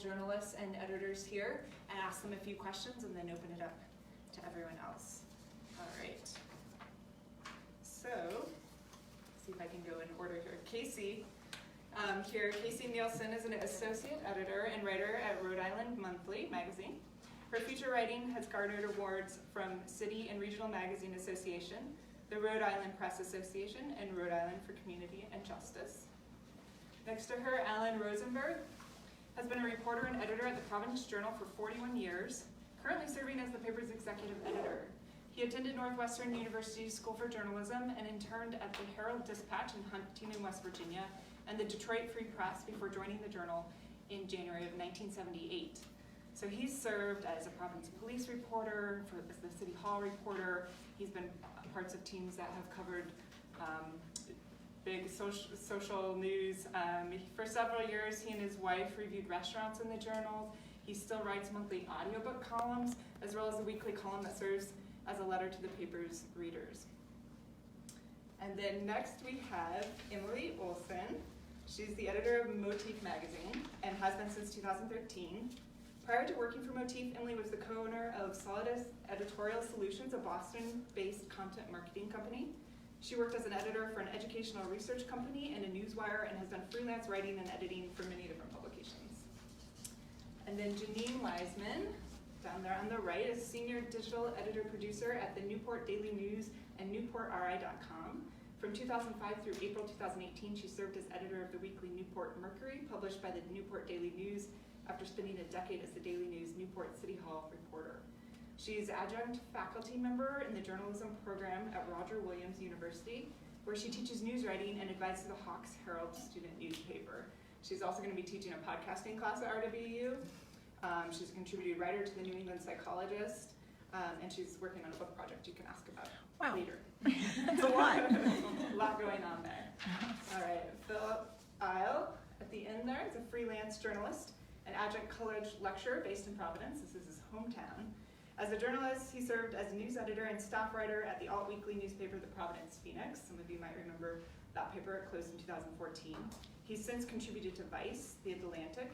journalists and editors here and ask them a few questions and then open it up to everyone else. All right. So, see if I can go in order here. Casey Nielsen is an associate editor and writer at Rhode Island Monthly magazine. Her feature writing has garnered awards from City and Regional Magazine Association, the Rhode Island Press Association, and Rhode Island for Community and Justice. Next to her, Alan Rosenberg has been a reporter and editor at the Providence Journal for 41 years, currently serving as the paper's executive editor. He attended Northwestern University School for Journalism and interned at the Herald-Dispatch in Huntington, West Virginia, and the Detroit Free Press before joining the Journal in January of 1978. So he's served as a Providence police reporter, as the City Hall reporter. He's been parts of teams that have covered big social news. For several years, he and his wife reviewed restaurants in the Journal. He still writes monthly audiobook columns, as well as a weekly column that serves as a letter to the paper's readers. And then next we have Emily Olson. She's the editor of Motif magazine and has been since 2013. Prior to working for Motif, Emily was the co-owner of Solidus Editorial Solutions, a Boston-based content marketing company. She worked as an editor for an educational research company and a newswire and has done freelance writing and editing for many different publications. And then Janine Leisman, down there on the right, is senior digital editor-producer at the Newport Daily News and NewportRI.com. From 2005 through April 2018, she served as editor of the weekly Newport Mercury, published by the Newport Daily News, after spending a decade as the Daily News Newport City Hall reporter. She's adjunct faculty member in the journalism program at Roger Williams University, where she teaches news writing and advises the Hawks Herald student newspaper. She's also going to be teaching a podcasting class at RWU. She's a contributed writer to the New England Psychologist, and she's working on a book project you can ask about later. That's a lot. A lot going on there. All right, Philip Isle at the end there is a freelance journalist, an adjunct college lecturer based in Providence. This is his hometown. As a journalist, he served as news editor and staff writer at the alt-weekly newspaper, the Providence Phoenix. Some of you might remember that paper. It closed in 2014. He's since contributed to Vice, The Atlantic,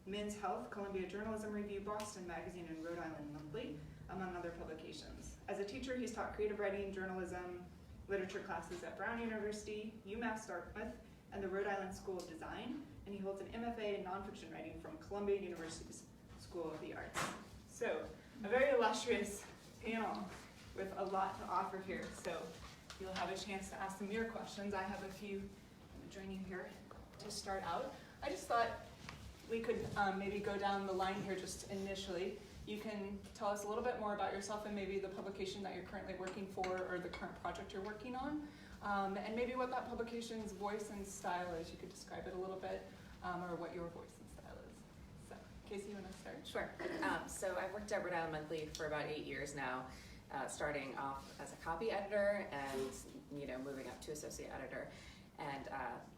Men's Health, Columbia Journalism Review, Boston Magazine, and Rhode Island Monthly, among other publications. As a teacher, he's taught creative writing, journalism, literature classes at Brown University, UMass Dartmouth, and the Rhode Island School of Design, and he holds an MFA in nonfiction writing from Columbia University's School of the Arts. So, a very illustrious panel with a lot to offer here. So, you'll have a chance to ask them your questions. I have a few joining here to start out. I just thought we could maybe go down the line here just initially. You can tell us a little bit more about yourself and maybe the publication that you're currently working for or the current project you're working on. And maybe what that publication's voice and style is. You could describe it a little bit, or what your voice and style is. So, Casey, you want to start? Sure. So I've worked at Rhode Island Monthly for about 8 years now, starting off as a copy editor and moving up to associate editor. And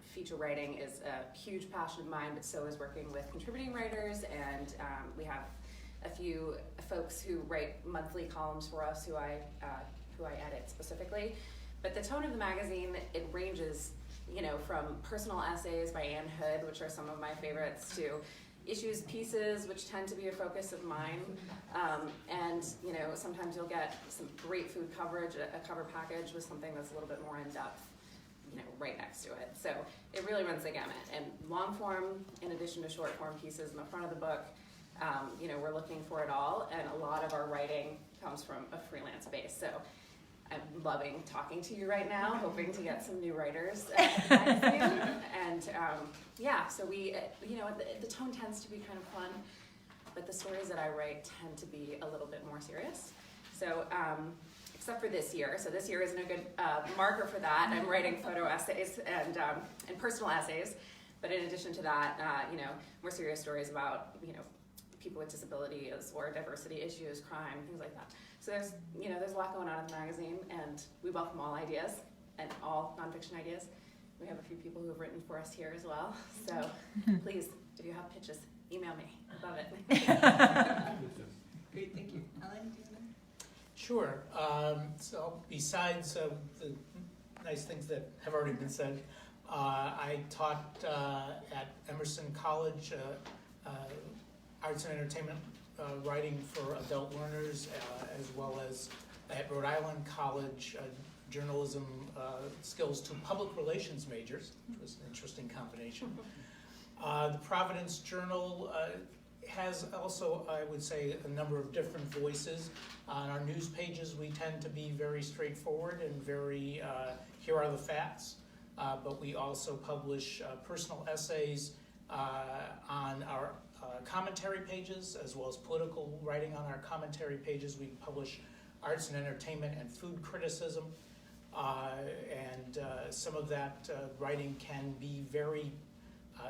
feature writing is a huge passion of mine, but so is working with contributing writers, and we have a few folks who write monthly columns for us who I edit specifically. But the tone of the magazine, it ranges, from personal essays by Ann Hood, which are some of my favorites, to issues pieces, which tend to be a focus of mine. And sometimes you'll get some great food coverage, a cover package with something that's a little bit more in depth, right next to it. So it really runs the gamut. And long form, in addition to short form pieces in the front of the book, we're looking for it all. And a lot of our writing comes from a freelance base. So I'm loving talking to you right now, hoping to get some new writers and so we, the tone tends to be kind of fun, but the stories that I write tend to be a little bit more serious. So, except for this year. So this year isn't a good marker for that. I'm writing photo essays and personal essays, but in addition to that, more serious stories about, people with disabilities or diversity issues, crime, things like that. So there's a lot going on in the magazine, and we welcome all ideas and all nonfiction ideas. We have a few people who have written for us here as well. So please, if you have pitches, email me. I love it. Great, thank you. Alan, do you want to? Sure. So besides the nice things that have already been said, I taught at Emerson College arts and entertainment writing for adult learners, as well as at Rhode Island College, journalism skills to public relations majors, which was an interesting combination. The Providence Journal has also, I would say, a number of different voices. On our news pages, we tend to be very straightforward and very, here are the facts, but we also publish personal essays on our commentary pages, as well as political writing on our commentary pages. We publish arts and entertainment and food criticism, and some of that writing can be very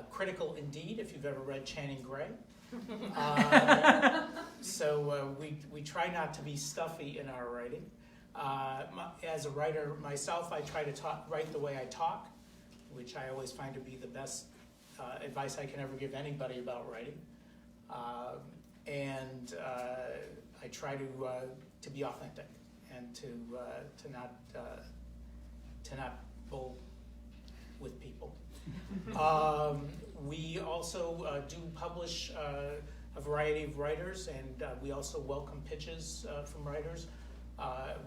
critical indeed, if you've ever read Channing Gray. So we try not to be stuffy in our writing. As a writer myself, I try to write the way I talk, which I always find to be the best advice I can ever give anybody about writing. And I try to be authentic and to not bull with people. We also do publish a variety of writers, and we also welcome pitches from writers.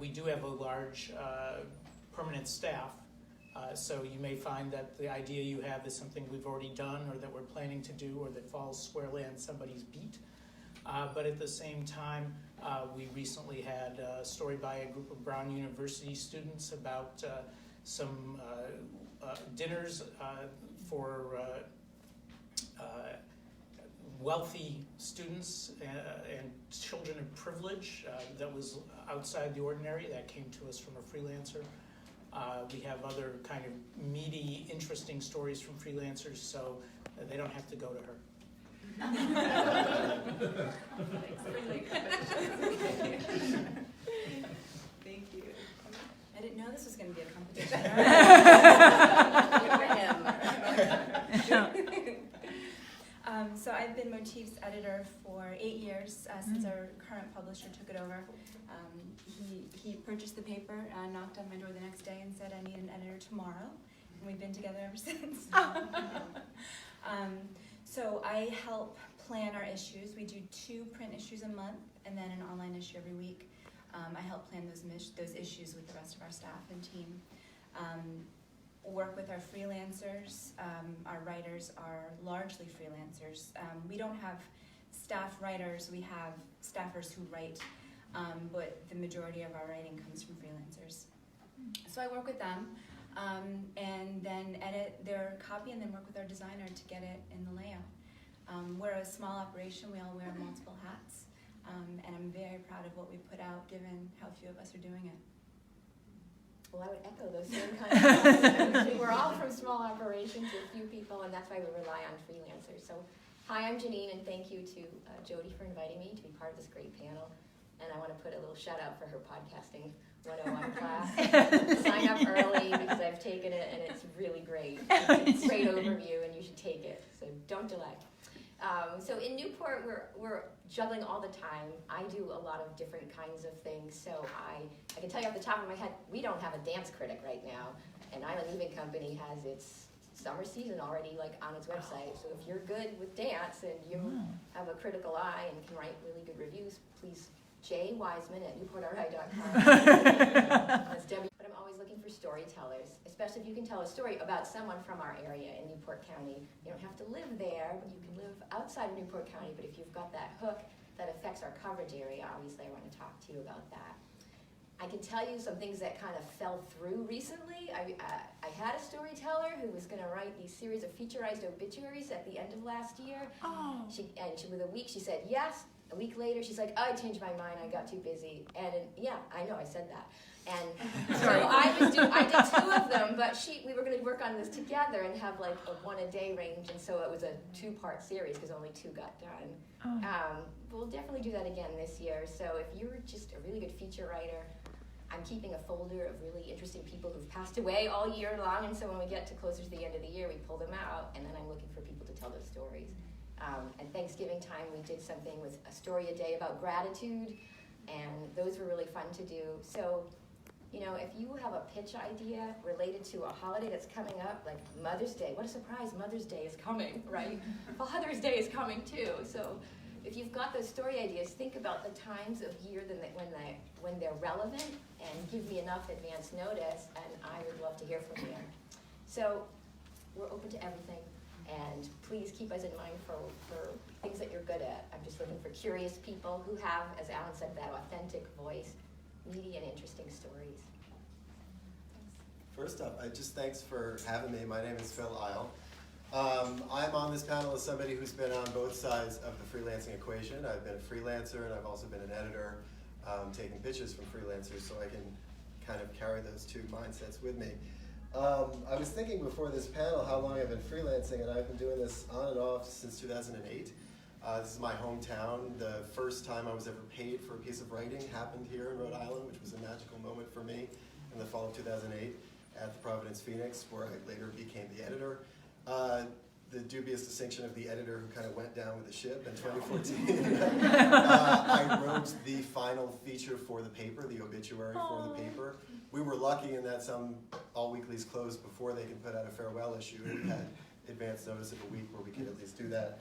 We do have a large permanent staff, so you may find that the idea you have is something we've already done or that we're planning to do or that falls squarely on somebody's beat. But at the same time, we recently had a story by a group of Brown University students about some dinners for wealthy students and children of privilege that was outside the ordinary. That came to us from a freelancer. We have other kind of meaty, interesting stories from freelancers, so they don't have to go to her. Thank you. I didn't know this was going to be a competition. So I've been Motif's editor for 8 years since our current publisher took it over. He purchased the paper, knocked on my door the next day and said, I need an editor tomorrow. And we've been together ever since. So I help plan our issues. We do 2 print issues a month and then an online issue every week. I help plan those issues with the rest of our staff and team. Work with our freelancers. Our writers are largely freelancers. We don't have staff writers. We have staffers who write, but the majority of our writing comes from freelancers. So I work with them and then edit their copy and then work with our designer to get it in the layout. We're a small operation. We all wear multiple hats. And I'm very proud of what we put out, given how few of us are doing it. Well, I would echo those same kinds of comments. We're all from small operations with few people, and that's why we rely on freelancers. So, hi, I'm Janine, and thank you to Jody for inviting me to be part of this great panel. And I want to put a little shout out for her podcasting 101 class. Sign up early because I've taken it, and it's really great. It's a great overview, and you should take it. So don't delay. So in Newport, we're juggling all the time. I do a lot of different kinds of things. So I can tell you off the top of my head, we don't have a dance critic right now. And Island Evening Company has its summer season already on its website. So if you're good with dance and you have a critical eye and can write really good reviews, please jwiseman@newportri.com. That's Debbie. But I'm always looking for storytellers, especially if you can tell a story about someone from our area in Newport County. You don't have to live there, but you can live outside of Newport County. But if you've got that hook that affects our coverage area, obviously I want to talk to you about that. I can tell you some things that kind of fell through recently. I had a storyteller who was going to write these series of featurized obituaries at the end of last year. Oh. With a week, she said yes. A week later, she's like, I changed my mind. I got too busy. And yeah, I know, I said that. And so I did 2 of them, but we were going to work on this together and have a 1-a-day range. And so it was a 2-part series because only 2 got done. Oh. We'll definitely do that again this year. So if you're just a really good feature writer, I'm keeping a folder of really interesting people who've passed away all year long. And so when we get to closer to the end of the year, we pull them out. And then I'm looking for people to tell those stories. And Thanksgiving time, we did something with a story a day about gratitude, and those were really fun to do. So, if you have a pitch idea related to a holiday that's coming up, like Mother's Day, what a surprise, Mother's Day is coming, right? Father's Day is coming too. So if you've got those story ideas, think about the times of year when they're relevant, and give me enough advance notice, and I would love to hear from you. So we're open to everything, and please keep us in mind for things that you're good at. I'm just looking for curious people who have, as Alan said, that authentic voice, meaty and interesting stories. First up, thanks for having me. My name is Phil Isle. I'm on this panel as somebody who's been on both sides of the freelancing equation. I've been a freelancer, and I've also been an editor, taking pitches from freelancers, so I can kind of carry those two mindsets with me. I was thinking before this panel how long I've been freelancing, and I've been doing this on and off since 2008. This is my hometown. The first time I was ever paid for a piece of writing happened here in Rhode Island, which was a magical moment for me in the fall of 2008 at the Providence Phoenix, where I later became the editor. The dubious distinction of the editor who kind of went down with the ship in 2014. I wrote the final feature for the paper, the obituary for the paper. We were lucky in that some all weeklies closed before they could put out a farewell issue, and we had advance notice of a week where we could at least do that.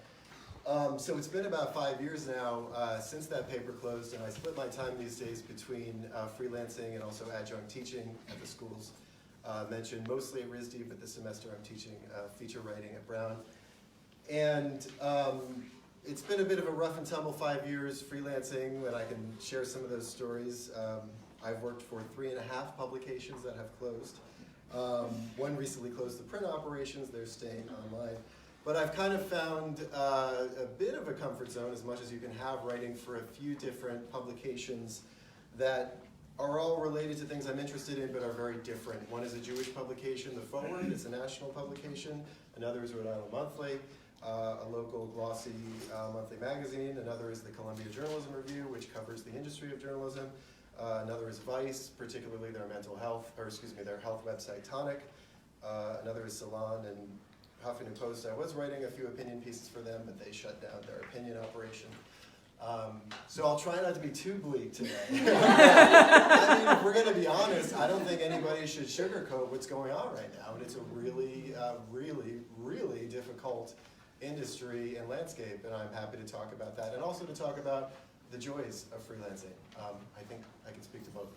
So it's been about 5 years now since that paper closed, and I split my time these days between freelancing and also adjunct teaching at the schools. Mentioned mostly at RISD, but this semester I'm teaching feature writing at Brown. And it's been a bit of a rough and tumble 5 years freelancing, but I can share some of those stories. I've worked for 3.5 publications that have closed. One recently closed the print operations, they're staying online. But I've kind of found a bit of a comfort zone, as much as you can have, writing for a few different publications that are all related to things I'm interested in, but are very different. One is a Jewish publication, The Forward. It's a national publication. Another is Rhode Island Monthly, a local glossy monthly magazine. Another is the Columbia Journalism Review, which covers the industry of journalism. Another is Vice, particularly their their health website, Tonic. Another is Salon and Huffington Post. I was writing a few opinion pieces for them, but they shut down their opinion operation. So I'll try not to be too bleak today. I mean, if we're going to be honest, I don't think anybody should sugarcoat what's going on right now. And it's a really, really difficult industry and landscape. And I'm happy to talk about that. And also to talk about the joys of freelancing. I think I can speak to both.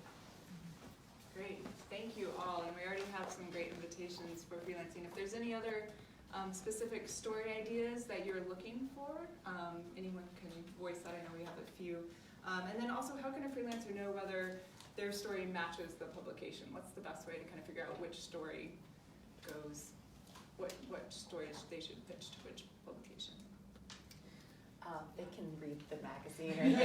Great, thank you all. And we already have some great invitations for freelancing. If there's any other specific story ideas that you're looking for, anyone can voice that. I know we have a few. And then also, how can a freelancer know whether their story matches the publication? What's the best way to kind of figure out which story goes, what story they should pitch to which publication? They can read the magazine.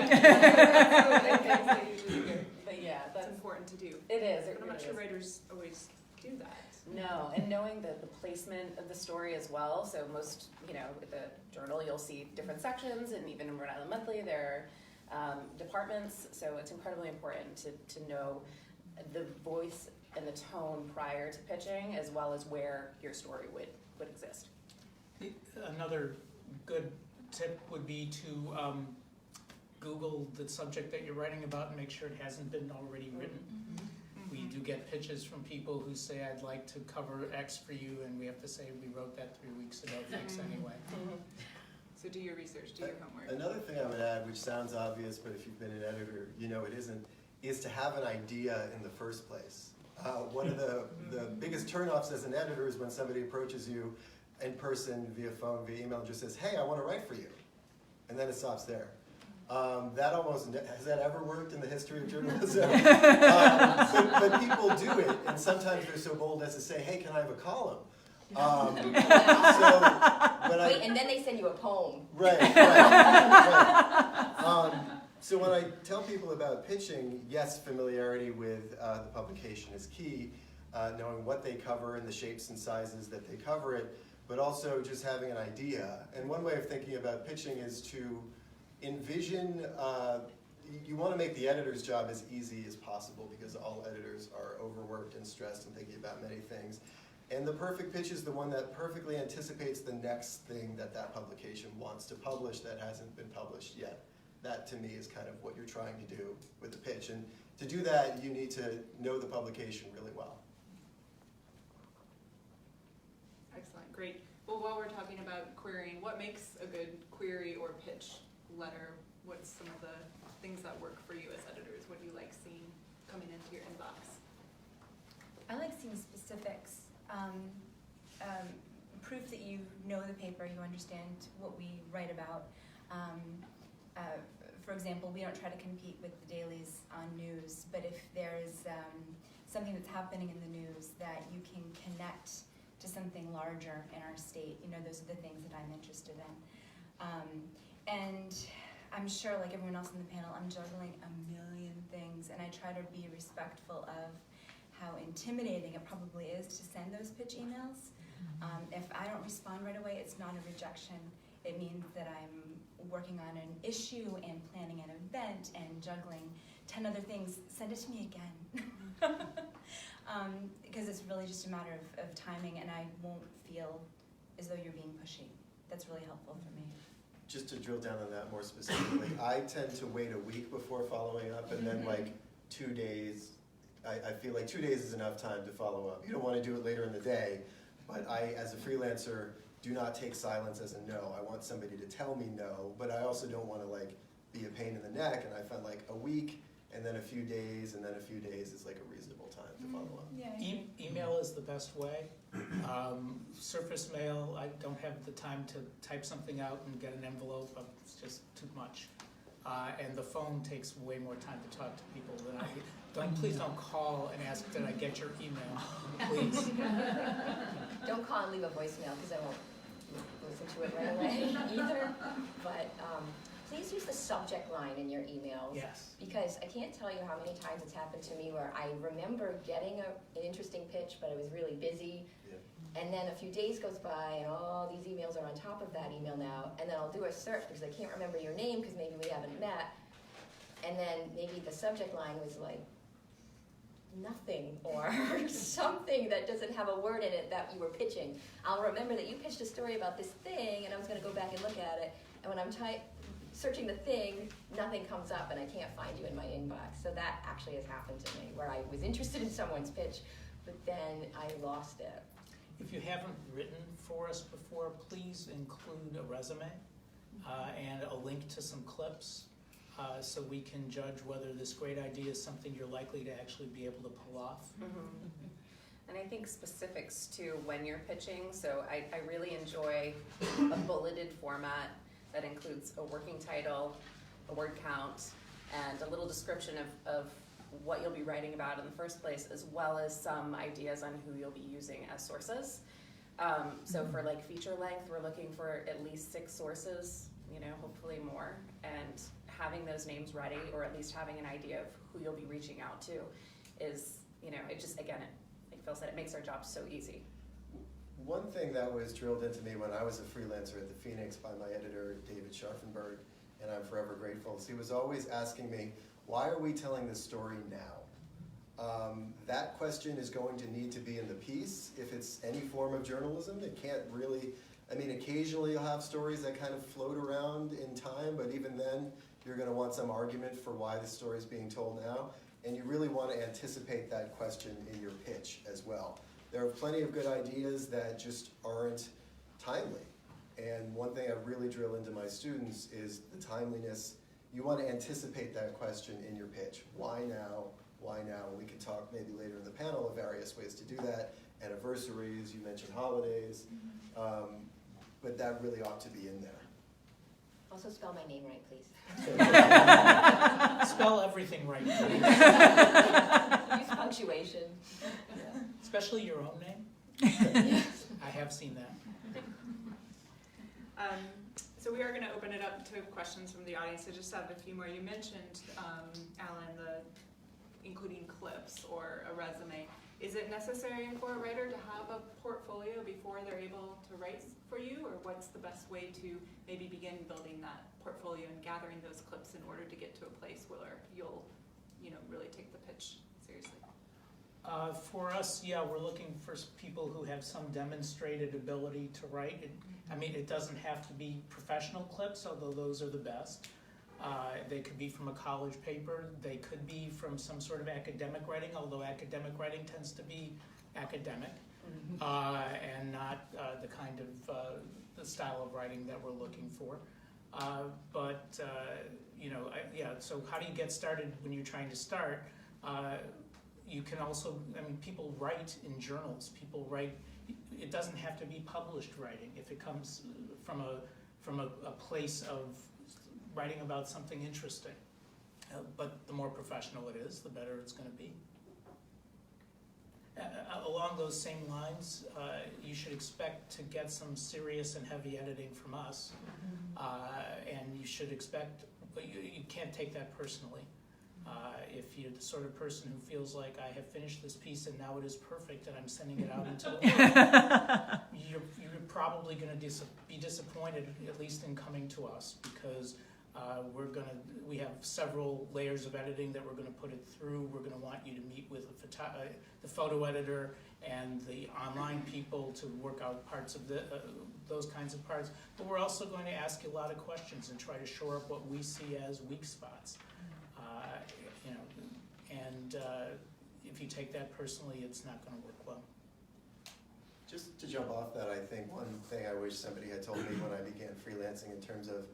But yeah, that's important to do. It is. But I'm not sure writers always do that. No, and knowing the placement of the story as well. So most, with the journal, you'll see different sections, and even in Rhode Island Monthly, there are departments. So it's incredibly important to know the voice and the tone prior to pitching, as well as where your story would exist. Another good tip would be to Google the subject that you're writing about and make sure it hasn't been already written. We do get pitches from people who say, I'd like to cover X for you, and we have to say, we wrote that 3 weeks ago, thanks anyway. So do your research, do your homework. Another thing I would add, which sounds obvious, but if you've been an editor, you know it isn't, is to have an idea in the first place. One of the biggest turnoffs as an editor is when somebody approaches you in person, via phone, via email, and just says, hey, I want to write for you. And then it stops there. Has that ever worked in the history of journalism? But people do it, and sometimes they're so bold as to say, hey, can I have a column? And then they send you a poem. Right. So when I tell people about pitching, yes, familiarity with the publication is key, knowing what they cover and the shapes and sizes that they cover it, but also just having an idea. And one way of thinking about pitching is to envision, you want to make the editor's job as easy as possible, because all editors are overworked and stressed and thinking about many things. And the perfect pitch is the one that perfectly anticipates the next thing that publication wants to publish that hasn't been published yet. That, to me, is kind of what you're trying to do with the pitch. And to do that, you need to know the publication really well. Excellent, great. Well, while we're talking about querying, what makes a good query or pitch letter, what's some of the things that work for you as editors? What do you like seeing coming into your inbox? I like seeing specifics, proof that you know the paper, you understand what we write about. For example, we don't try to compete with the dailies on news, but if there's something that's happening in the news that you can connect to something larger in our state, you know, those are the things that I'm interested in. And I'm sure, like everyone else on the panel, I'm juggling a million things, and I try to be respectful of how intimidating it probably is to send those pitch emails. If I don't respond right away, it's not a rejection. It means that I'm working on an issue and planning an event and juggling 10 other things. Send it to me again. Because it's really just a matter of timing, and I won't feel as though you're being pushy. That's really helpful for me. Just to drill down on that more specifically, I tend to wait a week before following up, and then like 2 days, I feel like 2 days is enough time to follow up. You don't want to do it later in the day, but I, as a freelancer, do not take silence as a no. I want somebody to tell me no, but I also don't want to like be a pain in the neck, and I find like a week, and then a few days, and then a few days is like a reasonable time to follow up. Yeah. Email is the best way. Surface mail, I don't have the time to type something out and get an envelope. It's just too much. And the phone takes way more time to talk to people than I. Please don't call and ask, did I get your email? Please. Don't call and leave a voicemail, because I won't listen to it right away either. But please use the subject line in your emails. Yes. Because I can't tell you how many times it's happened to me where I remember getting an interesting pitch, but I was really busy. Yeah. And then a few days goes by, and all these emails are on top of that email now. And then I'll do a search because I can't remember your name because maybe we haven't met. And then maybe the subject line was like, nothing, or something that doesn't have a word in it that you were pitching. I'll remember that you pitched a story about this thing, and I was going to go back and look at it. And when I'm searching the thing, nothing comes up, and I can't find you in my inbox. So that actually has happened to me, where I was interested in someone's pitch, but then I lost it. If you haven't written for us before, please include a resume and a link to some clips so we can judge whether this great idea is something you're likely to actually be able to pull off. And I think specifics to when you're pitching, so I really enjoy a bulleted format that includes a working title, a word count, and a little description of what you'll be writing about in the first place, as well as some ideas on who you'll be using as sources. So for like feature length, we're looking for at least 6 sources, you know, hopefully more, and having those names ready, or at least having an idea of who you'll be reaching out to is, you know, it just, again, like Phil said, it makes our job so easy. One thing that was drilled into me when I was a freelancer at the Phoenix by my editor, David Scharfenberg, and I'm forever grateful, is he was always asking me, why are we telling this story now? That question is going to need to be in the piece. If it's any form of journalism, it can't really, I mean, occasionally you'll have stories that kind of float around in time, but even then, you're going to want some argument for why the story is being told now, and you really want to anticipate that question in your pitch as well. There are plenty of good ideas that just aren't timely, and one thing I really drill into my students is the timeliness. You want to anticipate that question in your pitch. Why now? Why now? We can talk maybe later in the panel of various ways to do that. Anniversaries, you mentioned holidays, but that really ought to be in there. Also spell my name right, please. Spell everything right, please. Use punctuation. Yeah. Especially your own name. I have seen that. So we are going to open it up to questions from the audience. I just have a few more. You mentioned, Alan, including clips or a resume. Is it necessary for a writer to have a portfolio before they're able to write for you, or what's the best way to maybe begin building that portfolio and gathering those clips in order to get to a place where you'll, you know, really take the pitch seriously? For us, yeah, we're looking for people who have some demonstrated ability to write. I mean, it doesn't have to be professional clips, although those are the best. They could be from a college paper. They could be from some sort of academic writing, although academic writing tends to be academic and not the kind of the style of writing that we're looking for. So how do you get started when you're trying to start? You can also, people write in journals. People write, it doesn't have to be published writing if it comes from a place of writing about something interesting. But the more professional it is, the better it's going to be. Along those same lines, you should expect to get some serious and heavy editing from us. And you should expect, but you can't take that personally. If you're the sort of person who feels like I have finished this piece and now it is perfect and I'm sending it out into the world, you're probably going to be disappointed, at least in coming to us, because we have several layers of editing that we're going to put it through. We're going to want you to meet with the photo editor and the online people to work out parts of those kinds of parts. But we're also going to ask you a lot of questions and try to shore up what we see as weak spots. If you take that personally, it's not going to work well. Just to jump off that, I think one thing I wish somebody had told me when I began freelancing in terms of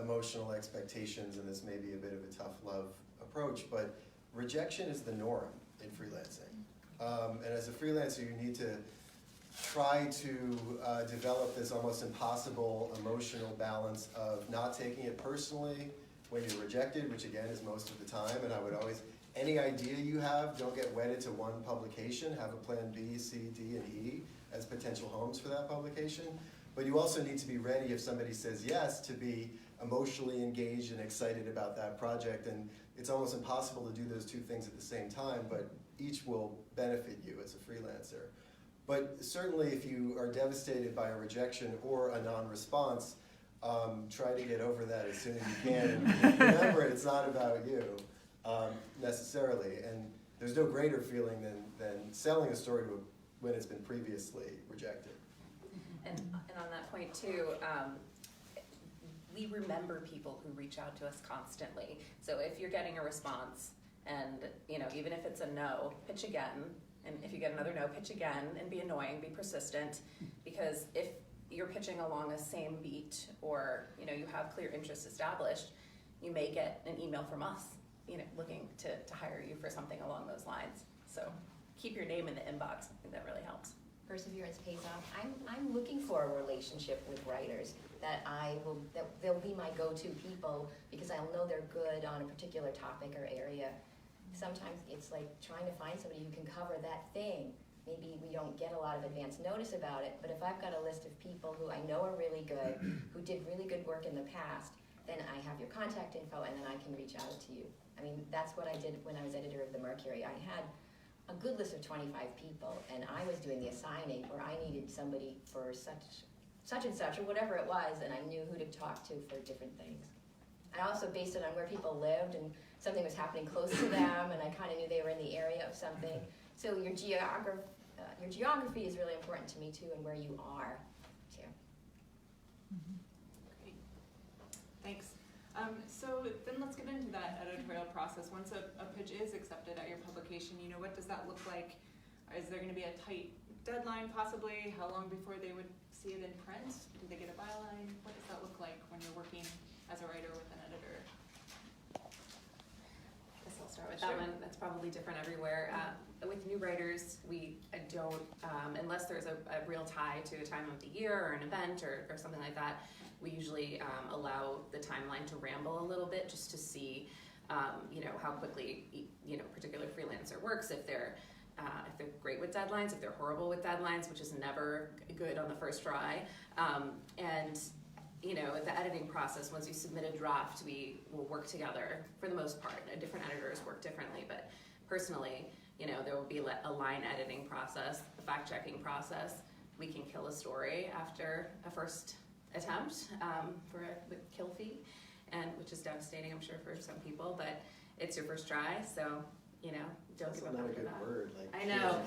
emotional expectations, and this may be a bit of a tough love approach, but rejection is the norm in freelancing. And as a freelancer, you need to try to develop this almost impossible emotional balance of not taking it personally when you're rejected, which again is most of the time, and I would always, any idea you have, don't get wedded to one publication, have a plan B, C, D, and E as potential homes for that publication. But you also need to be ready if somebody says yes to be emotionally engaged and excited about that project, and it's almost impossible to do those two things at the same time, but each will benefit you as a freelancer. But certainly if you are devastated by a rejection or a non-response, try to get over that as soon as you can. And remember, it's not about you necessarily, and there's no greater feeling than selling a story when it's been previously rejected. And on that point too, we remember people who reach out to us constantly. So if you're getting a response, and even if it's a no, pitch again. And if you get another no, pitch again, and be annoying, be persistent. Because if you're pitching along the same beat, or you have clear interests established, you may get an email from us, looking to hire you for something along those lines. So keep your name in the inbox. I think that really helps. Perseverance pays off. I'm looking for a relationship with writers that they'll be my go-to people because I'll know they're good on a particular topic or area. Sometimes it's like trying to find somebody who can cover that thing. Maybe we don't get a lot of advance notice about it, but if I've got a list of people who I know are really good, who did really good work in the past, then I have your contact info and then I can reach out to you. I mean, that's what I did when I was editor of the Mercury. I had a good list of 25 people, and I was doing the assigning where I needed somebody for such and such, or whatever it was, and I knew who to talk to for different things. I also based it on where people lived, and something was happening close to them, and I kind of knew they were in the area of something. So your geography is really important to me too, and where you are too. Great. Thanks. So then let's get into that editorial process. Once a pitch is accepted at your publication, what does that look like? Is there going to be a tight deadline possibly? How long before they would see it in print? Do they get a byline? What does that look like when you're working as a writer with an editor? I guess I'll start with that one. That's probably different everywhere. With new writers, we don't, unless there's a real tie to a time of the year or an event or something like that, we usually allow the timeline to ramble a little bit just to see, how quickly, particular freelancer works. If they're great with deadlines, if they're horrible with deadlines, which is never good on the first try. The editing process, once you submit a draft, we will work together for the most part. Different editors work differently, but personally, there will be a line editing process, a fact-checking process. We can kill a story after a first attempt for a kill fee, which is devastating, I'm sure, for some people, but it's your first try, so don't give up Not a after good that. word. I know.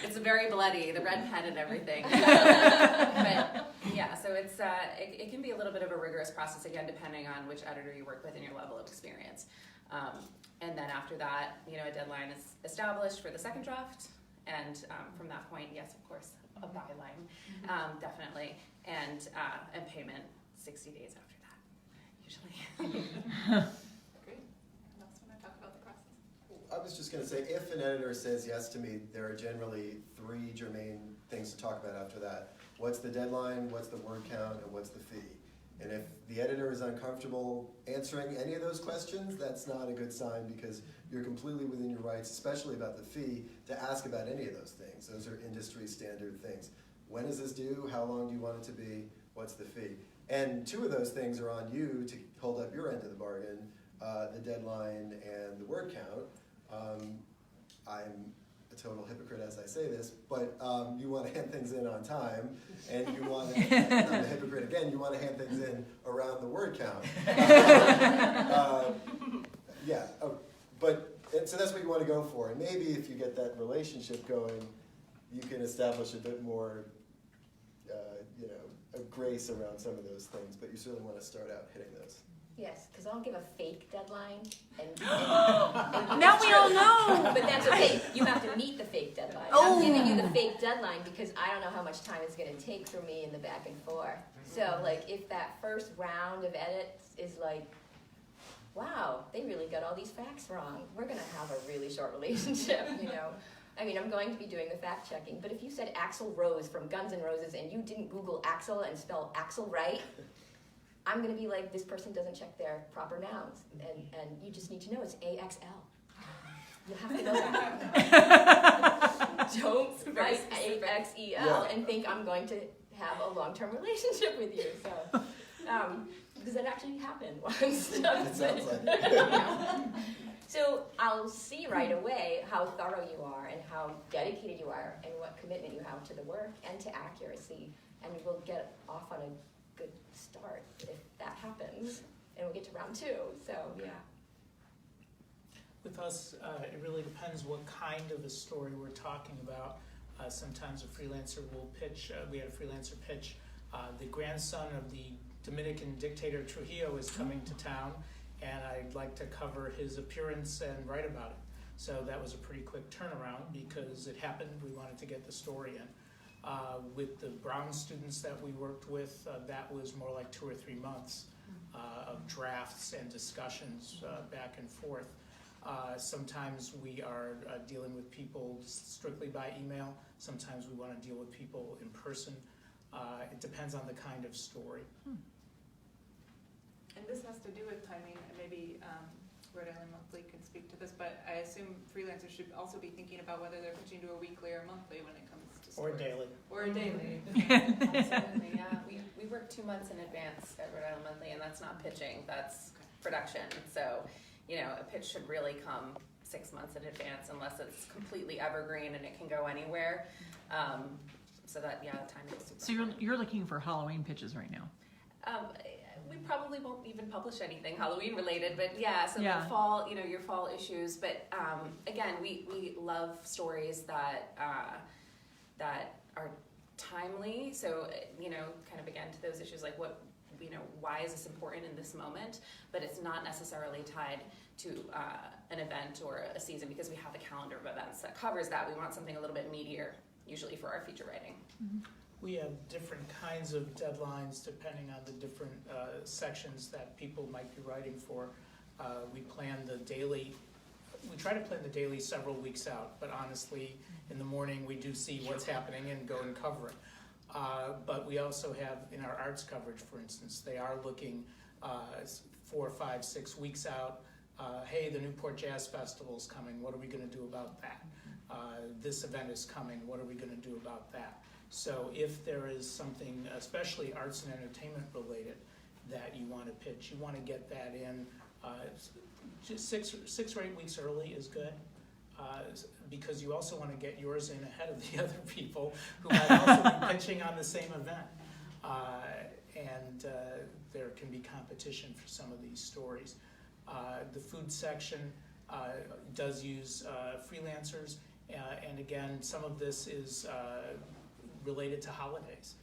It's very bloody, the red pen and everything. But yeah, so it's it can be a little bit of a rigorous process, again, depending on which editor you work with and your level of experience. And then after that, a deadline is established for the second draft, and from that point, yes, of course, a byline, definitely. and payment 60 days after that, usually. Great. And else want to talk about the process? I was just gonna say, if an editor says yes to me, there are generally 3 germane things to talk about after that. What's the deadline, what's the word count, and what's the fee? And if the editor is uncomfortable answering any of those questions, that's not a good sign, because you're completely within your rights, especially about the fee, to ask about any of those things. Those are industry standard things. When is this due? How long do you want it to be? What's the fee? And 2 of those things are on you to hold up your end of the bargain, the deadline and the word count. I'm a total hypocrite as I say this, but you want to hand things in on time, and you want to, I'm a hypocrite again, you want to hand things in around the word count. So that's what you want to go for. And maybe if you get that relationship going, you can establish a bit more, of grace around some of those things, but you certainly want to start out hitting those. Yes, because I'll give a fake deadline, and Now we all know. But that's okay. You have to meet the fake deadline. I'm giving you the fake deadline because I don't know how much time it's going to take for me in the back and forth. So, like, if that first round of edits is like, wow, they really got all these facts wrong, we're going to have a really short relationship, I mean, I'm going to be doing the fact checking, but if you said Axl Rose from Guns N' Roses and you didn't Google Axl and spell Axl right, I'm going to be like, this person doesn't check their proper nouns, and you just need to know it's AXL. You have to know that. Don't write AXEL and think I'm going to have a long-term relationship with you. So, because that actually happened once. It sounds like it. So I'll see right away how thorough you are and how dedicated you are and what commitment you have to the work and to accuracy, and we'll get off on a good start if that happens, and we'll get to round 2. So yeah. With us, it really depends what kind of a story we're talking about. Sometimes a freelancer will pitch, we had a freelancer pitch, the grandson of the Dominican dictator Trujillo is coming to town, and I'd like to cover his appearance and write about it. So that was a pretty quick turnaround because it happened, we wanted to get the story in. With the Brown students that we worked with, that was more like 2 or 3 months of drafts and discussions back and forth. Sometimes we are dealing with people strictly by email. Sometimes we want to deal with people in person. It depends on the kind of story. And this has to do with timing, and maybe Rhode Island Monthly can speak to this, but I assume freelancers should also be thinking about whether they're pitching to a weekly or monthly when it comes to Or stories. daily. Or daily. Absolutely, yeah. We work 2 months in advance at Rhode Island Monthly, and that's not pitching, that's production. So, a pitch should really come 6 months in advance unless it's completely evergreen and it can go anywhere. So that, the timing is super So you're looking for Halloween pitches right now? We probably won't even publish anything Halloween related, but so Yeah. the fall, your fall issues. But again, we love stories that are timely. So kind of again to those issues like what why is this important in this moment? But it's not necessarily tied to an event or a season because we have a calendar of events that covers that. We want something a little bit meatier, usually for our feature writing. Mm-hmm. We have different kinds of deadlines depending on the different sections that people might be writing for. We try to plan the daily several weeks out, but honestly, in the morning we do see what's happening and go and cover it. But we also have, in our arts coverage, for instance, they are looking 4, 5, 6 weeks out. Hey, the Newport Jazz Festival is coming. What are we going to do about that? This event is coming. What are we going to do about that? So if there is something, especially arts and entertainment related, that you want to pitch, you want to get that in just 6 or 8 weeks early is good. Because you also want to get yours in ahead of the other people who might also be pitching on the same event. And there can be competition for some of these stories. The food section does use freelancers, and again, some of this is related to holidays.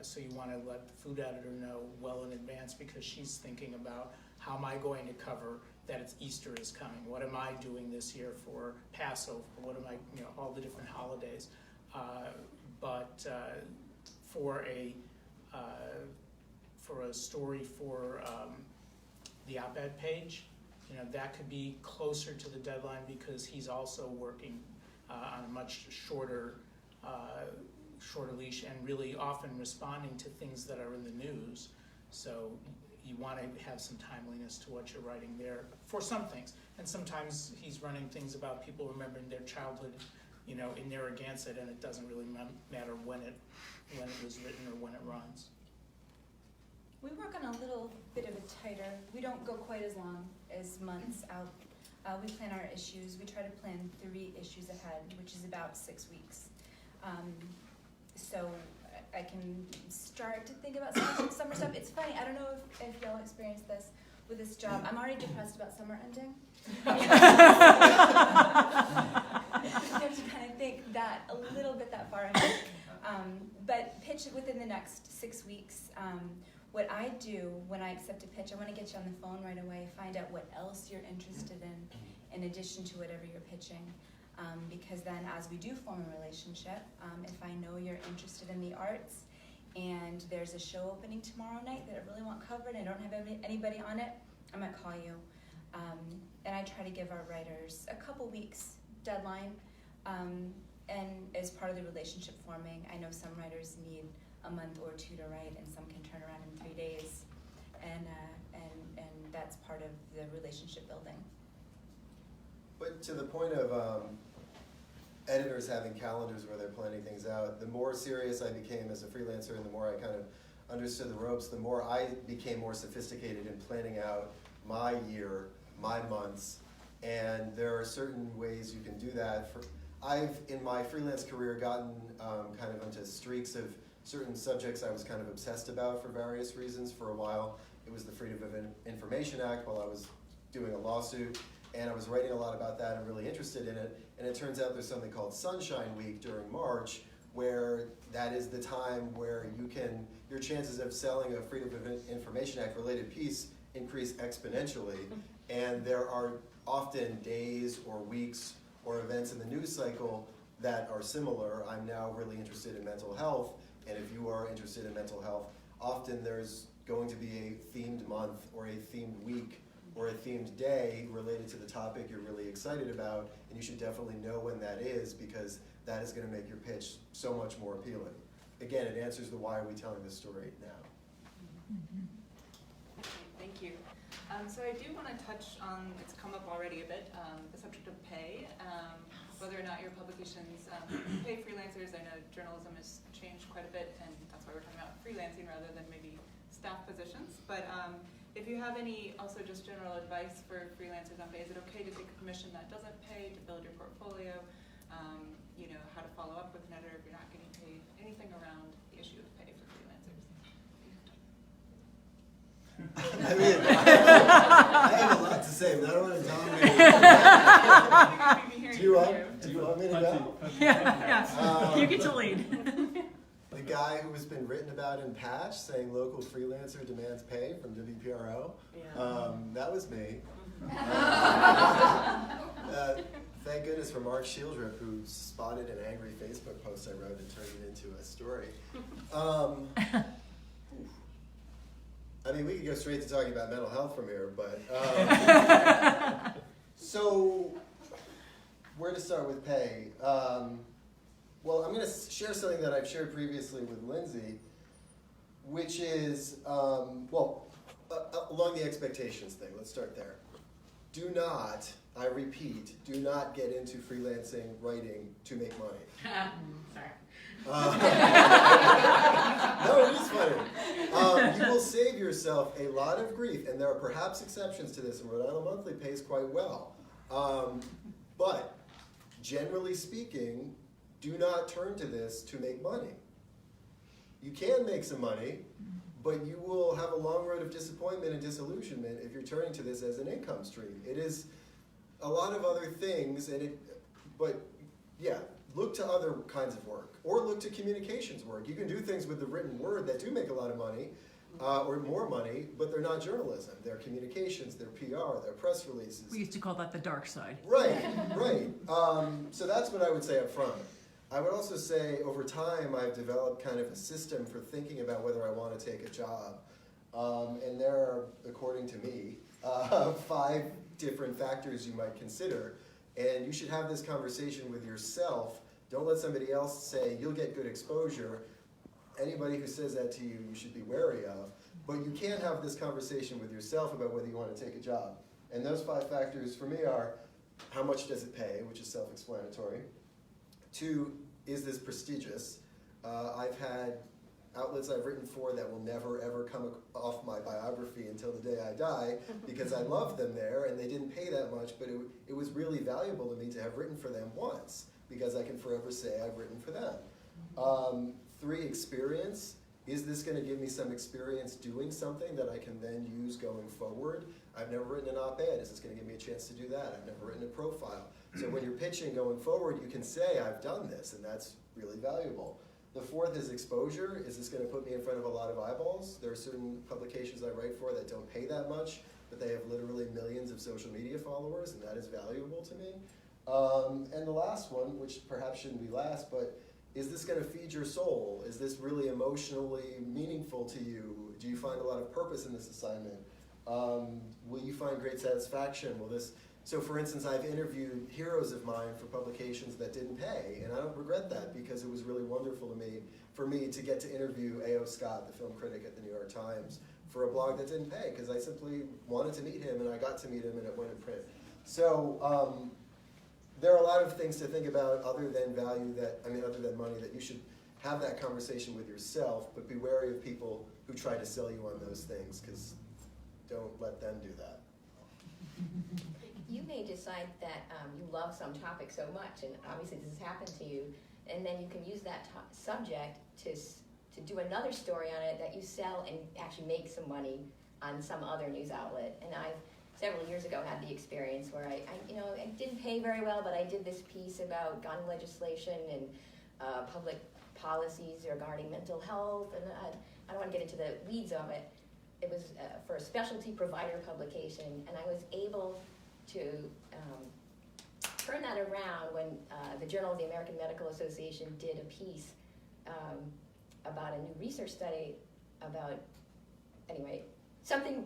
So you want to let the food editor know well in advance because she's thinking about how am I going to cover that it's Easter is coming? What am I doing this year for Passover? What am I, all the different holidays? But for a for a story for the op-ed page. That could be closer to the deadline because he's also working on a much shorter leash and really often responding to things that are in the news. So you want to have some timeliness to what you're writing there for some things. And sometimes he's running things about people remembering their childhood, in Narragansett, and it doesn't really matter when it was written or when it runs. We work on a little bit of a tighter, we don't go quite as long as months out. We plan our issues, we try to plan 3 issues ahead, which is about 6 weeks. So I can start to think about some summer stuff. It's funny, I don't know if y'all experienced this with this job. I'm already depressed about summer ending. You have to kind of think that a little bit that far ahead. But pitch it within the next 6 weeks. What I do when I accept a pitch, I want to get you on the phone right away, find out what else you're interested in addition to whatever you're pitching. Because then as we do form a relationship, if I know you're interested in the arts and there's a show opening tomorrow night that I really want covered and I don't have anybody on it, I might call you. And I try to give our writers a couple weeks deadline. And as part of the relationship forming, I know some writers need a month or 2 to write and some can turn around in 3 days. And that's part of the relationship building. But to the point of editors having calendars where they're planning things out, the more serious I became as a freelancer and the more I kind of understood the ropes, the more I became more sophisticated in planning out my year, my months, and there are certain ways you can do that. I've, in my freelance career, gotten kind of into streaks of certain subjects I was kind of obsessed about for various reasons. For a while, it was the Freedom of Information Act while I was doing a lawsuit, and I was writing a lot about that and really interested in it. And it turns out there's something called Sunshine Week during March, where that is the time where your chances of selling a Freedom of Information Act related piece increase exponentially. And there are often days or weeks or events in the news cycle that are similar. I'm now really interested in mental health, and if you are interested in mental health, often there's going to be a themed month or a themed week or a themed day related to the topic you're really excited about, and you should definitely know when that is because that is going to make your pitch so much more appealing. Again, it answers the why are we telling this story now. Thank you. So I do want to touch on, it's come up already a bit, the subject of pay, whether or not your publications pay freelancers. I know journalism has changed quite a bit, and that's why we're talking about freelancing rather than maybe staff positions. But if you have any also just general advice for freelancers on pay, is it okay to take a commission that doesn't pay, to build your portfolio, how to follow up with an editor if you're not getting paid, anything around the issue of pay for freelancers? I mean, I have a lot to say, but I don't want to dominate. Do you want me to go? Yeah. You get to lead. The guy who has been written about in Patch saying local freelancer demands pay from WPRO, that was me. Thank goodness for Mark Shieldrip, who spotted an angry Facebook post I wrote and turned it into a story. I mean, we could go straight to talking about mental health from here, but so where to start with pay? Well, I'm going to share something that I've shared previously with Lindsay, which is, along the expectations thing. Let's start there. Do not, I repeat, do not get into freelancing writing to make money. Sorry. No, it is funny. You will save yourself a lot of grief, and there are perhaps exceptions to this, and Rhode Island Monthly pays quite well. But generally speaking, do not turn to this to make money. You can make some money, but you will have a long road of disappointment and disillusionment if you're turning to this as an income stream. It is a lot of other things, but yeah, look to other kinds of work, or look to communications work. You can do things with the written word that do make a lot of money, or more money, but they're not journalism. They're communications, they're PR, they're press releases. We used to call that the dark side. Right, right. So that's what I would say up front. I would also say over time I've developed kind of a system for thinking about whether I want to take a job. And there are, according to me, 5 different factors you might consider. And you should have this conversation with yourself. Don't let somebody else say, you'll get good exposure. Anybody who says that to you, you should be wary of. But you can have this conversation with yourself about whether you want to take a job. And those 5 factors for me are, how much does it pay, which is self-explanatory. 2, is this prestigious? I've had outlets I've written for that will never ever come off my biography until the day I die because I love them there and they didn't pay that much, but it was really valuable to me to have written for them once because I can forever say I've written for them. 3, experience. Is this going to give me some experience doing something that I can then use going forward? I've never written an op-ed. Is this going to give me a chance to do that? I've never written a profile. So when you're pitching going forward, you can say, I've done this, and that's really valuable. The 4th is exposure. Is this going to put me in front of a lot of eyeballs? There are certain publications I write for that don't pay that much, but they have literally millions of social media followers, and that is valuable to me. And the last one, which perhaps shouldn't be last, but is this going to feed your soul? Is this really emotionally meaningful to you? Do you find a lot of purpose in this assignment? Will you find great satisfaction? Will this... So for instance, I've interviewed heroes of mine for publications that didn't pay, and I don't regret that because it was really wonderful for me to get to interview A.O. Scott, the film critic at the New York Times, for a blog that didn't pay because I simply wanted to meet him and I got to meet him and it went in print. So there are a lot of things to think about other than other than money, that you should have that conversation with yourself, but be wary of people who try to sell you on those things because don't let them do that. You may decide that you love some topic so much, and obviously this has happened to you, and then you can use that subject to do another story on it that you sell and actually make some money on some other news outlet. And I, several years ago, had the experience where I didn't pay very well, but I did this piece about gun legislation and public policies regarding mental health, and I don't want to get into the weeds of it. It was for a specialty provider publication, and I was able to turn that around when the Journal of the American Medical Association did a piece about a new research study about, something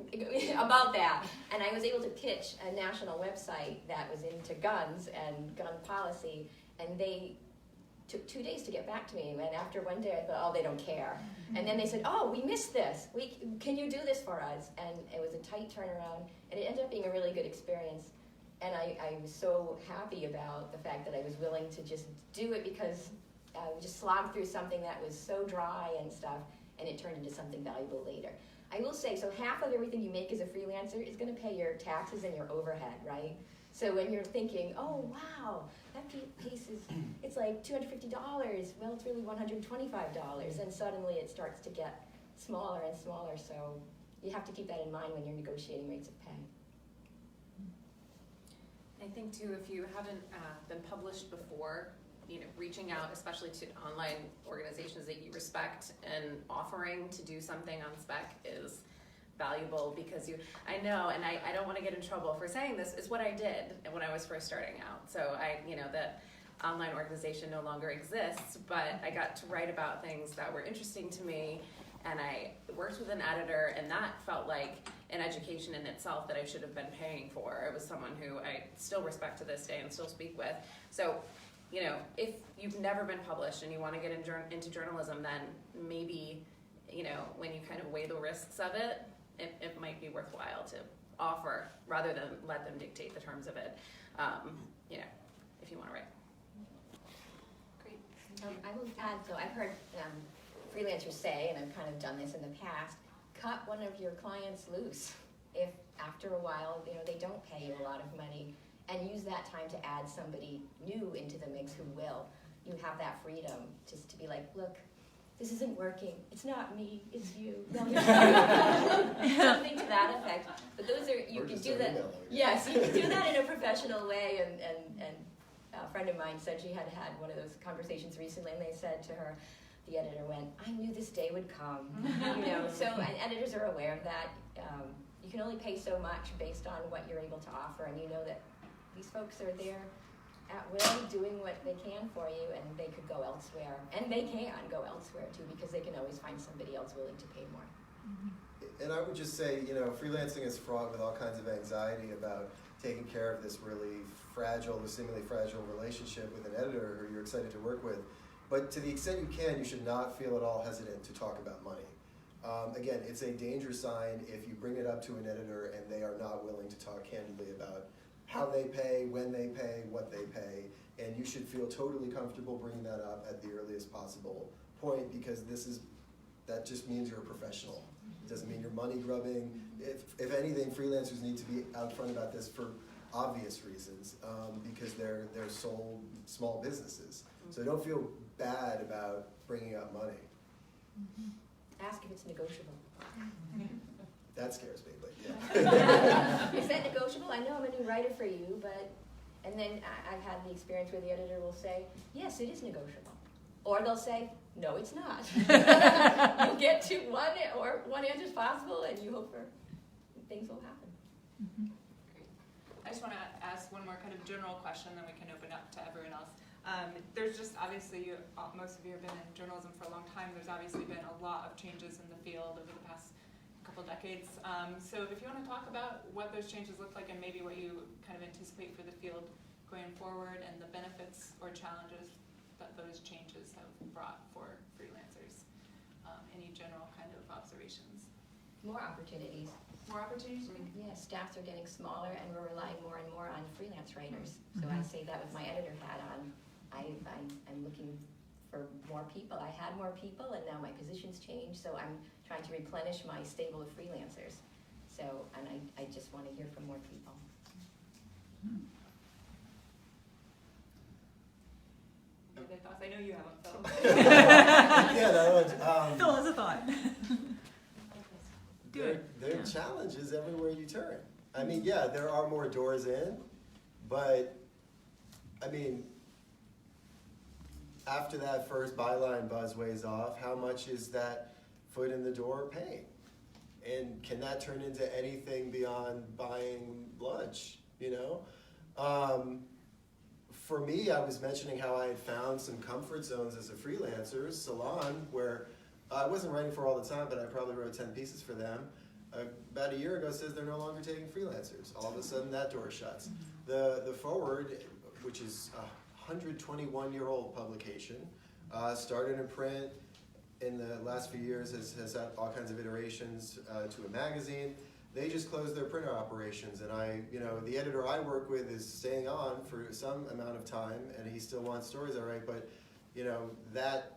about that. And I was able to pitch a national website that was into guns and gun policy, and they took 2 days to get back to me. And after one day, I thought, oh, they don't care. And then they said, oh, we missed this. Can you do this for us? And it was a tight turnaround, and it ended up being a really good experience. And I was so happy about the fact that I was willing to just do it because we just slogged through something that was so dry and stuff, and it turned into something valuable later. I will say, so half of everything you make as a freelancer is going to pay your taxes and your overhead, right? So when you're thinking, oh, wow, that piece it's like $250. Well, it's really $125. And suddenly it starts to get smaller and smaller. So you have to keep that in mind when you're negotiating rates of pay. I think too, if you haven't been published before, reaching out, especially to online organizations that you respect, and offering to do something on spec is valuable because I know, and I don't want to get in trouble for saying this, is what I did when I was first starting out. So that online organization no longer exists, but I got to write about things that were interesting to me, and I worked with an editor, and that felt like an education in itself that I should have been paying for. It was someone who I still respect to this day and still speak with. So, if you've never been published and you want to get into journalism, then maybe, when you kind of weigh the risks of it, it might be worthwhile to offer rather than let them dictate the terms of it, if you want to write. Great. I will add, so I've heard freelancers say, and I've kind of done this in the past, cut one of your clients loose if after a while they don't pay you a lot of money, and use that time to add somebody new into the mix who will. You have that freedom just to be like, look, this isn't working. It's not me, it's you. No, you're something to that effect. But those are, you can do that. Yes, you can do that in a professional way. And a friend of mine said she had one of those conversations recently, and they said to her, the editor went, I knew this day would come. So and editors are aware of that. You can only pay so much based on what you're able to offer, and you know that these folks are there at will, doing what they can for you, and they could go elsewhere. And they can go elsewhere too, because they can always find somebody else willing to pay more. And I would just say, you know, freelancing is fraught with all kinds of anxiety about taking care of this really fragile or seemingly fragile relationship with an editor who you're excited to work with. But to the extent you can, you should not feel at all hesitant to talk about money. Again, it's a danger sign if you bring it up to an editor and they are not willing to talk candidly about how they pay, when they pay, what they pay, and you should feel totally comfortable bringing that up at the earliest possible point, because that just means you're a professional. It doesn't mean you're money grubbing. If anything, freelancers need to be out front about this for obvious reasons, because they're sole small businesses. So don't feel bad about bringing up money. Ask if it's negotiable. That scares me, but yeah. Is that negotiable? I know I'm a new writer for you, but, and then I've had the experience where the editor will say, yes, it is negotiable. Or they'll say, no, it's not. You'll get to one answer is possible, and you hope for things will happen. I just want to ask one more kind of general question, then we can open up to everyone else. There's just obviously, most of you have been in journalism for a long time. There's obviously been a lot of changes in the field over the past couple decades. So if you want to talk about what those changes look like and maybe what you kind of anticipate for the field going forward and the benefits or challenges that those changes have brought for freelancers. Any general kind of observations? More opportunities. More opportunities? Yeah, staffs are getting smaller, and we're relying more and more on freelance writers. So I say that with my editor hat on. I'm looking for more people. I had more people, and now my position's changed, so I'm trying to replenish my stable of freelancers. So, and I just want to hear from more people. Other thoughts? I know you haven't, Phil. Yeah, that was, Phil has a thought. there are challenges everywhere you turn. I mean, yeah, there are more doors in, but I mean, after that first byline buzz weighs off, how much is that foot in the door paying? And can that turn into anything beyond buying lunch, you know? For me, I was mentioning how I had found some comfort zones as a freelancer, Salon, where I wasn't writing for all the time, but I probably wrote 10 pieces for them. About a year ago says they're no longer taking freelancers. All of a sudden that door shuts. The Forward, which is a 121-year-old publication, started in print in the last few years, has had all kinds of iterations to a magazine. They just closed their printer operations, and the editor I work with is staying on for some amount of time, and he still wants stories I write, but that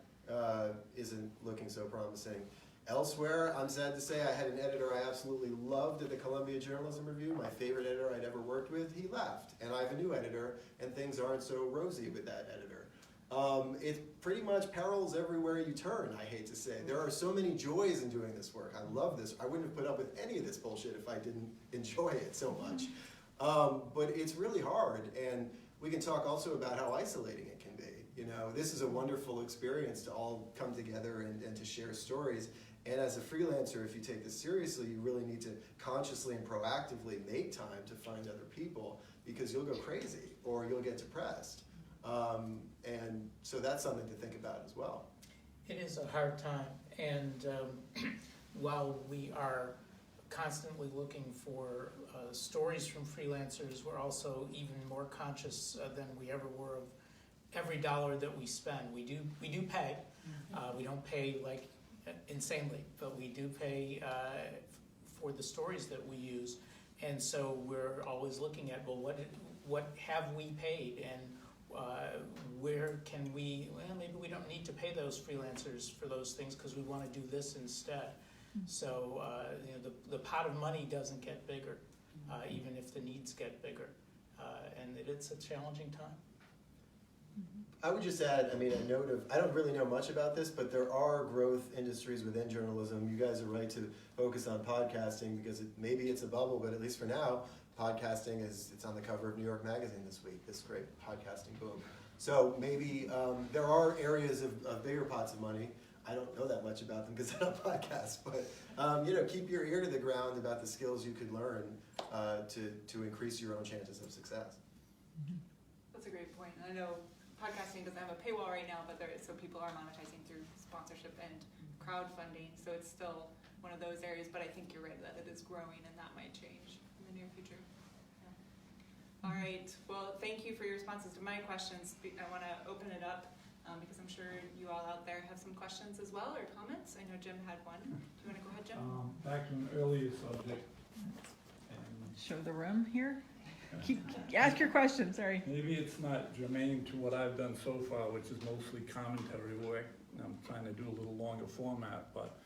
isn't looking so promising. Elsewhere, I'm sad to say I had an editor I absolutely loved at the Columbia Journalism Review, my favorite editor I'd ever worked with. He left, and I have a new editor, and things aren't so rosy with that editor. It's pretty much perils everywhere you turn, I hate to say. There are so many joys in doing this work. I love this. I wouldn't have put up with any of this bullshit if I didn't enjoy it so much. But it's really hard, and we can talk also about how isolating it can be. This is a wonderful experience to all come together and to share stories. And as a freelancer, if you take this seriously, you really need to consciously and proactively make time to find other people, because you'll go crazy or you'll get depressed. And so that's something to think about as well. It is a hard time, and while we are constantly looking for stories from freelancers, we're also even more conscious than we ever were of every dollar that we spend. We do pay. We don't pay like insanely, but we do pay for the stories that we use, and so we're always looking at, well, what have we paid, and where can we, maybe we don't need to pay those freelancers for those things because we want to do this instead. So the pot of money doesn't get bigger, even if the needs get bigger, and it's a challenging time. I would just add, a note of, I don't really know much about this, but there are growth industries within journalism. You guys are right to focus on podcasting because maybe it's a bubble, but at least for now, podcasting it's on the cover of New York Magazine this week, this great podcasting boom. So maybe there are areas of bigger pots of money. I don't know that much about them because I don't podcast, but keep your ear to the ground about the skills you could learn to increase your own chances of success. That's That's a great point. I know podcasting doesn't have a paywall right now, but so people are monetizing through sponsorship and crowdfunding. So it's still one of those areas, but I think you're right that it is growing and that might change in the near future. Yeah. All right. Well, thank you for your responses to my questions. I want to open it up because I'm sure you all out there have some questions as well or comments. I know Jim had one. Do you want to go ahead, Jim? Back to an earlier subject, and Show the room here. Ask your question, sorry. maybe it's not germane to what I've done so far, which is mostly commentary work. I'm trying to do a little longer format, but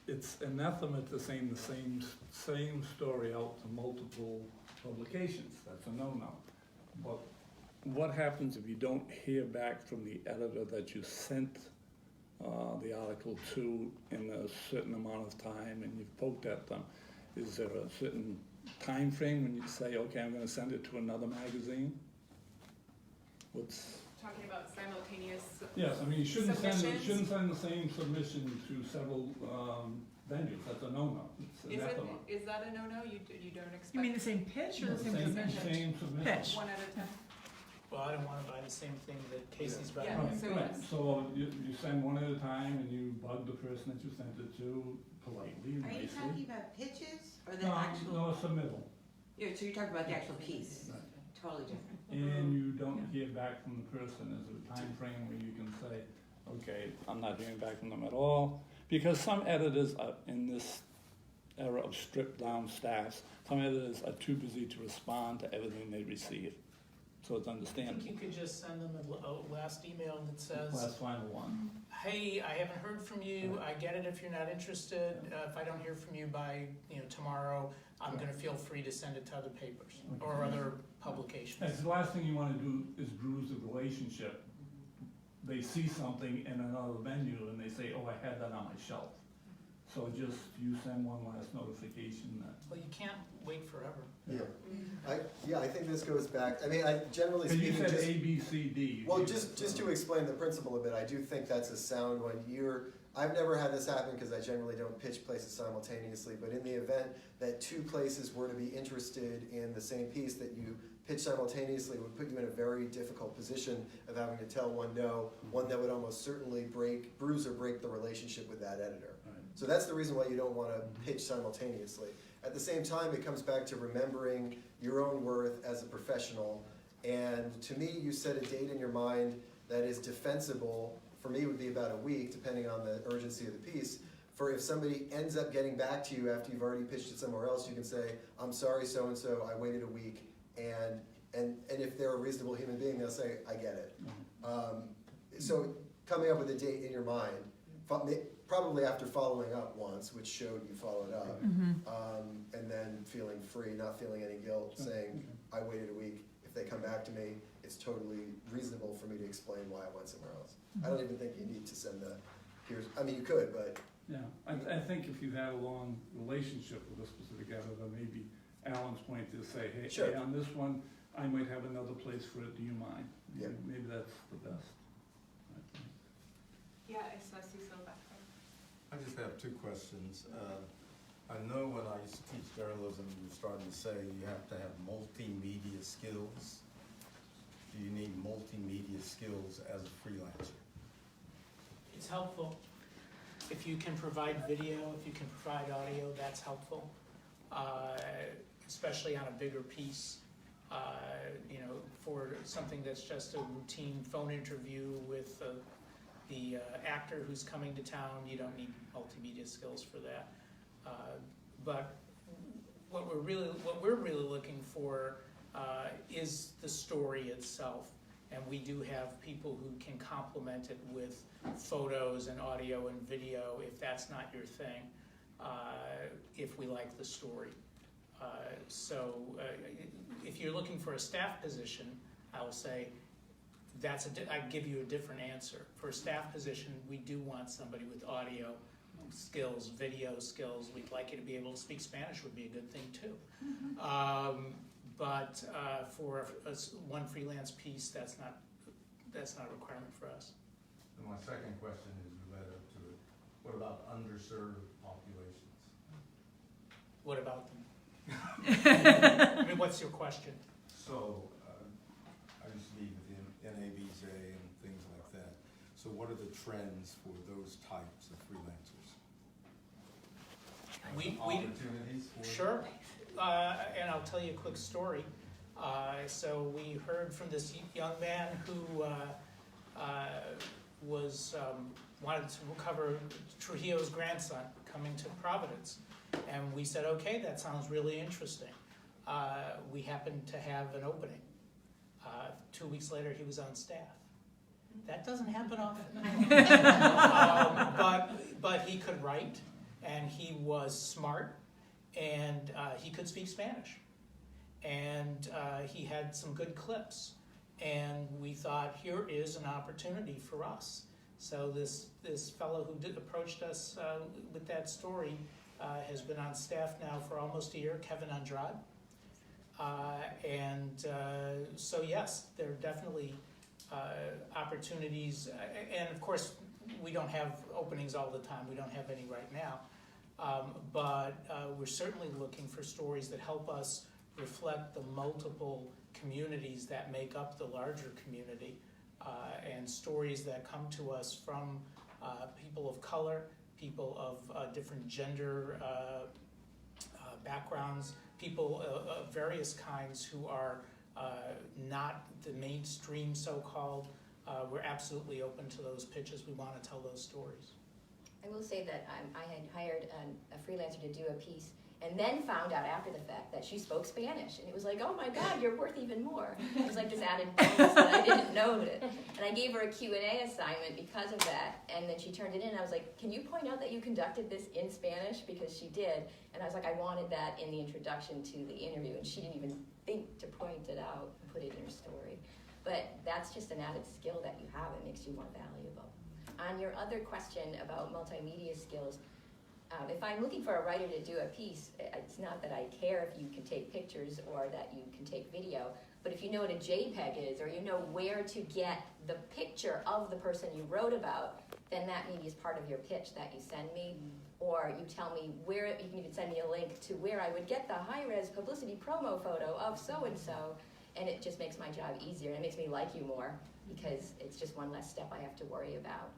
it's anathema to saying the same story out to multiple publications. That's a no-no. But what happens if you don't hear back from the editor that you sent the article to in a certain amount of time and you've poked at them? Is there a certain time frame when you say, okay, I'm going to send it to another magazine? What's Talking about simultaneous. Yes, I mean, you shouldn't send submissions? the same submission to several venues. That's a no-no. It's anathema. Is that a no-no? You don't expect? You mean the same pitch or the same submission? Same submission. Pitch. One at a time? Well, I don't want to buy the same thing that Casey's buying. Yeah. Right, So right. yes. So you send one at a time and you bug the person that you sent it to politely, Are you nicely. talking about pitches or the No, actual? no, a submittal. Yeah, so you're talking about the actual piece, Right. totally different. And you don't hear back from the person. Is there a time frame where you can say, okay, I'm not hearing back from them at all? Because some editors are in this era of stripped down staffs, some editors are too busy to respond to everything they receive. So it's I think understandable. you could just send them a last email that says, Last final one. hey, I haven't heard from you, I get it if you're not interested, if I don't hear from you by, tomorrow, I'm gonna feel free to send it to other papers or other publications. That's the last thing you wanna do is bruise the relationship. They see something in another venue and they say, oh, I had that on my shelf. So just, you send one last notification that. Well, you can't wait forever. I think this goes back, I mean, I generally Cause you speaking, said just, A, B, C, D. well, just to explain the principle a bit, I do think that's a sound one. I've never had this happen because I generally don't pitch places simultaneously, but in the event that two places were to be interested in the same piece that you pitch simultaneously, it would put you in a very difficult position of having to tell one no, one that would almost certainly bruise or break the relationship with that editor. Right. So that's the reason why you don't want to pitch simultaneously. At the same time, it comes back to remembering your own worth as a professional. And to me, you set a date in your mind that is defensible. For me, it would be about a week, depending on the urgency of the piece. For if somebody ends up getting back to you after you've already pitched it somewhere else, you can say, I'm sorry, so-and-so, I waited a week. And if they're a reasonable human being, they'll say, I get it. So coming up with a date in your mind, probably after following up once, which showed you followed up, and then feeling free, not feeling any guilt, saying, I waited a week. If they come back to me, it's totally reasonable for me to explain why I went somewhere else. I don't even think you need to send you could, but. Yeah, I think if you had a long relationship with a specific editor, maybe Alan's point is say, hey, Sure. hey, on this one, I might have another place for it, do you mind? Yeah. Maybe that's the best. I think. Yeah, I saw Cecil back there. I just have two questions. I know when I used to teach journalism, you were starting to say you have to have multimedia skills. Do you need multimedia skills as a freelancer? It's helpful. If you can provide video, if you can provide audio, that's helpful. Especially on a bigger piece. For something that's just a routine phone interview with the actor who's coming to town, you don't need multimedia skills for that. But what we're really looking for is the story itself. And we do have people who can complement it with photos and audio and video if that's not your thing, if we like the story. If you're looking for a staff position, I will say I'd give you a different answer. For a staff position, we do want somebody with audio skills, video skills. We'd like you to be able to speak Spanish would be a good thing too. But for one freelance piece, that's not a requirement for us. And my second question is related to it. What about underserved populations? What about them? I mean, what's your question? So NABJ and things like that. So what are the trends for those types of freelancers? Opportunities for Sure, and I'll tell you a quick story. So we heard from this young man who wanted to recover Trujillo's grandson coming to Providence. And we said, okay, that sounds really interesting. We happened to have an opening. 2 weeks later, he was on staff. That doesn't happen often. But he could write, and he was smart, and he could speak Spanish. And he had some good clips. And we thought, here is an opportunity for us. So this fellow who approached us with that story has been on staff now for almost a year, Kevin Andrade. So yes, there are definitely opportunities. And of course, we don't have openings all the time. We don't have any right now. But we're certainly looking for stories that help us reflect the multiple communities that make up the larger community, and stories that come to us from people of color, people of different gender backgrounds, people of various kinds who are not the mainstream so-called. We're absolutely open to those pitches. We want to tell those stories. I will say that I had hired a freelancer to do a piece and then found out after the fact that she spoke Spanish. And it was like, oh my God, you're worth even more. It was like this added bonus that I didn't know it. And I gave her a Q&A assignment because of that. And then she turned it in. And I was like, can you point out that you conducted this in Spanish? Because she did. And I was like, I wanted that in the introduction to the interview. And she didn't even think to point it out and put it in her story. But that's just an added skill that you have. It makes you more valuable. On your other question about multimedia skills, if I'm looking for a writer to do a piece, it's not that I care if you can take pictures or that you can take video, but if you know what a JPEG is, or you know where to get the picture of the person you wrote about, then that maybe is part of your pitch that you send me, or you tell me where, you can even send me a link to where I would get the high-res publicity promo photo of so-and-so, and it just makes my job easier, and it makes me like you more, because it's just one less step I have to worry about.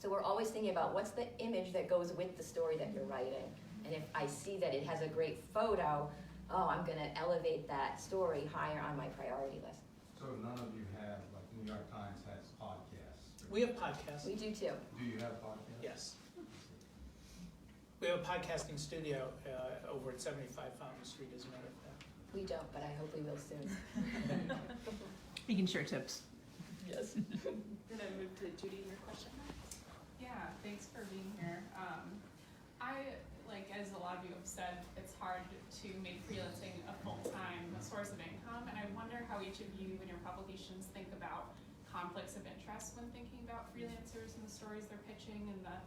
So we're always thinking about what's the image that goes with the story that you're writing. And if I see that it has a great photo, oh, I'm going to elevate that story higher on my priority list. So none of you have, like New York Times has podcasts? We have podcasts. We do too. Do you have podcasts? Yes. We have a podcasting studio over at 75 Fountain Street, as a matter of fact. We don't, but I hope we will soon. You can share tips. Yes. Then I move to Judy, your question. Yeah, thanks for being here. As a lot of you have said, it's hard to make freelancing a full-time source of income, and I wonder how each of you in your publications think about conflicts of interest when thinking about freelancers and the stories they're pitching and the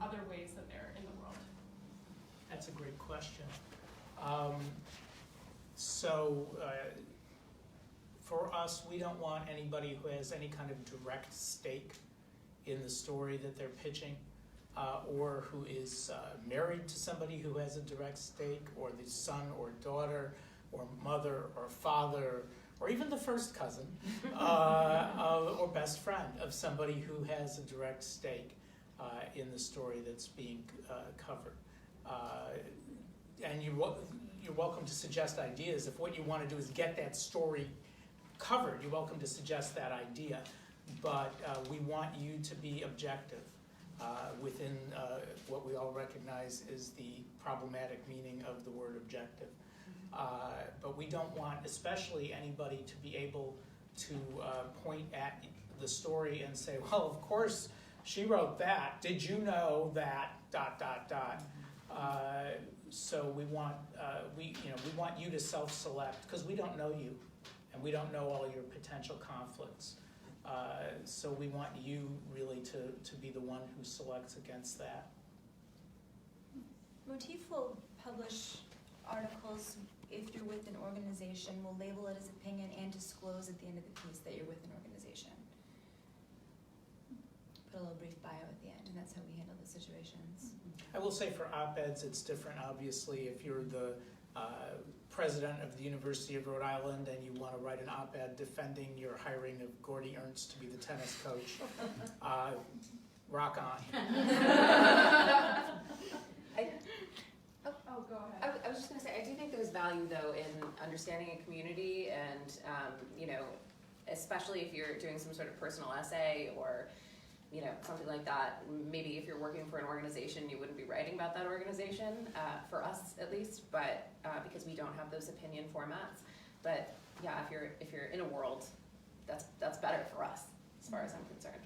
other ways that they're in the world. That's a great question. For us, we don't want anybody who has any kind of direct stake in the story that they're pitching, or who is married to somebody who has a direct stake, or the son or daughter or mother or father, or even the first cousin or best friend of somebody who has a direct stake in the story that's being covered. And you're welcome to suggest ideas. If what you want to do is get that story covered, you're welcome to suggest that idea. But we want you to be objective within what we all recognize is the problematic meaning of the word objective. But we don't want, especially anybody, to be able to point at the story and say, well, of course she wrote that. Did you know that ... So we want we want you to self-select, because we don't know you, and we don't know all your potential conflicts. So we want you really to be the one who selects against that. Motif will publish articles if you're with an organization. We'll label it as opinion and disclose at the end of the piece that you're with an organization. Put a little brief bio at the end, and that's how we handle the situations. I will say for op-eds, it's different. Obviously, if you're the president of the University of Rhode Island and you want to write an op-ed defending your hiring of Gordy Ernst to be the tennis coach, rock on. Oh, go ahead. I was just gonna say, I do think there's value though in understanding a community and, you know, especially if you're doing some sort of personal essay or, you know, something like that. Maybe if you're working for an organization, you wouldn't be writing about that organization, for us at least, but, because we don't have those opinion formats. But yeah, if you're in a world, that's better for us, as far as I'm concerned.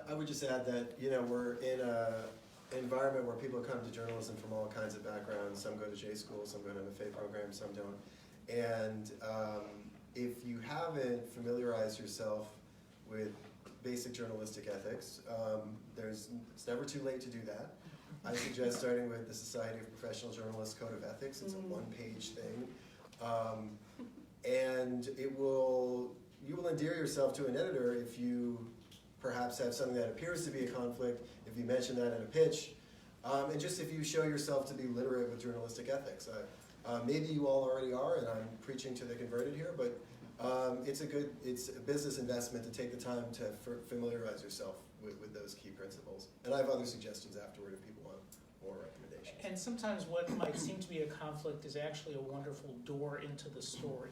I would just add that, you know, we're in a environment where people come to journalism from all kinds of backgrounds. Some go to J school, some go to MFA programs, some don't. And if you haven't familiarized yourself with basic journalistic ethics, it's never too late to do that. I suggest starting with the Society of Professional Journalists Code of Ethics. It's a one-page thing. And you will endear yourself to an editor if you perhaps have something that appears to be a conflict, if you mention that in a pitch, and just if you show yourself to be literate with journalistic ethics. Maybe you all already are, and I'm preaching to the converted here, but it's a business investment to take the time to familiarize yourself with those key principles. And I have other suggestions afterward if people want more recommendations. And sometimes what might seem to be a conflict is actually a wonderful door into the story.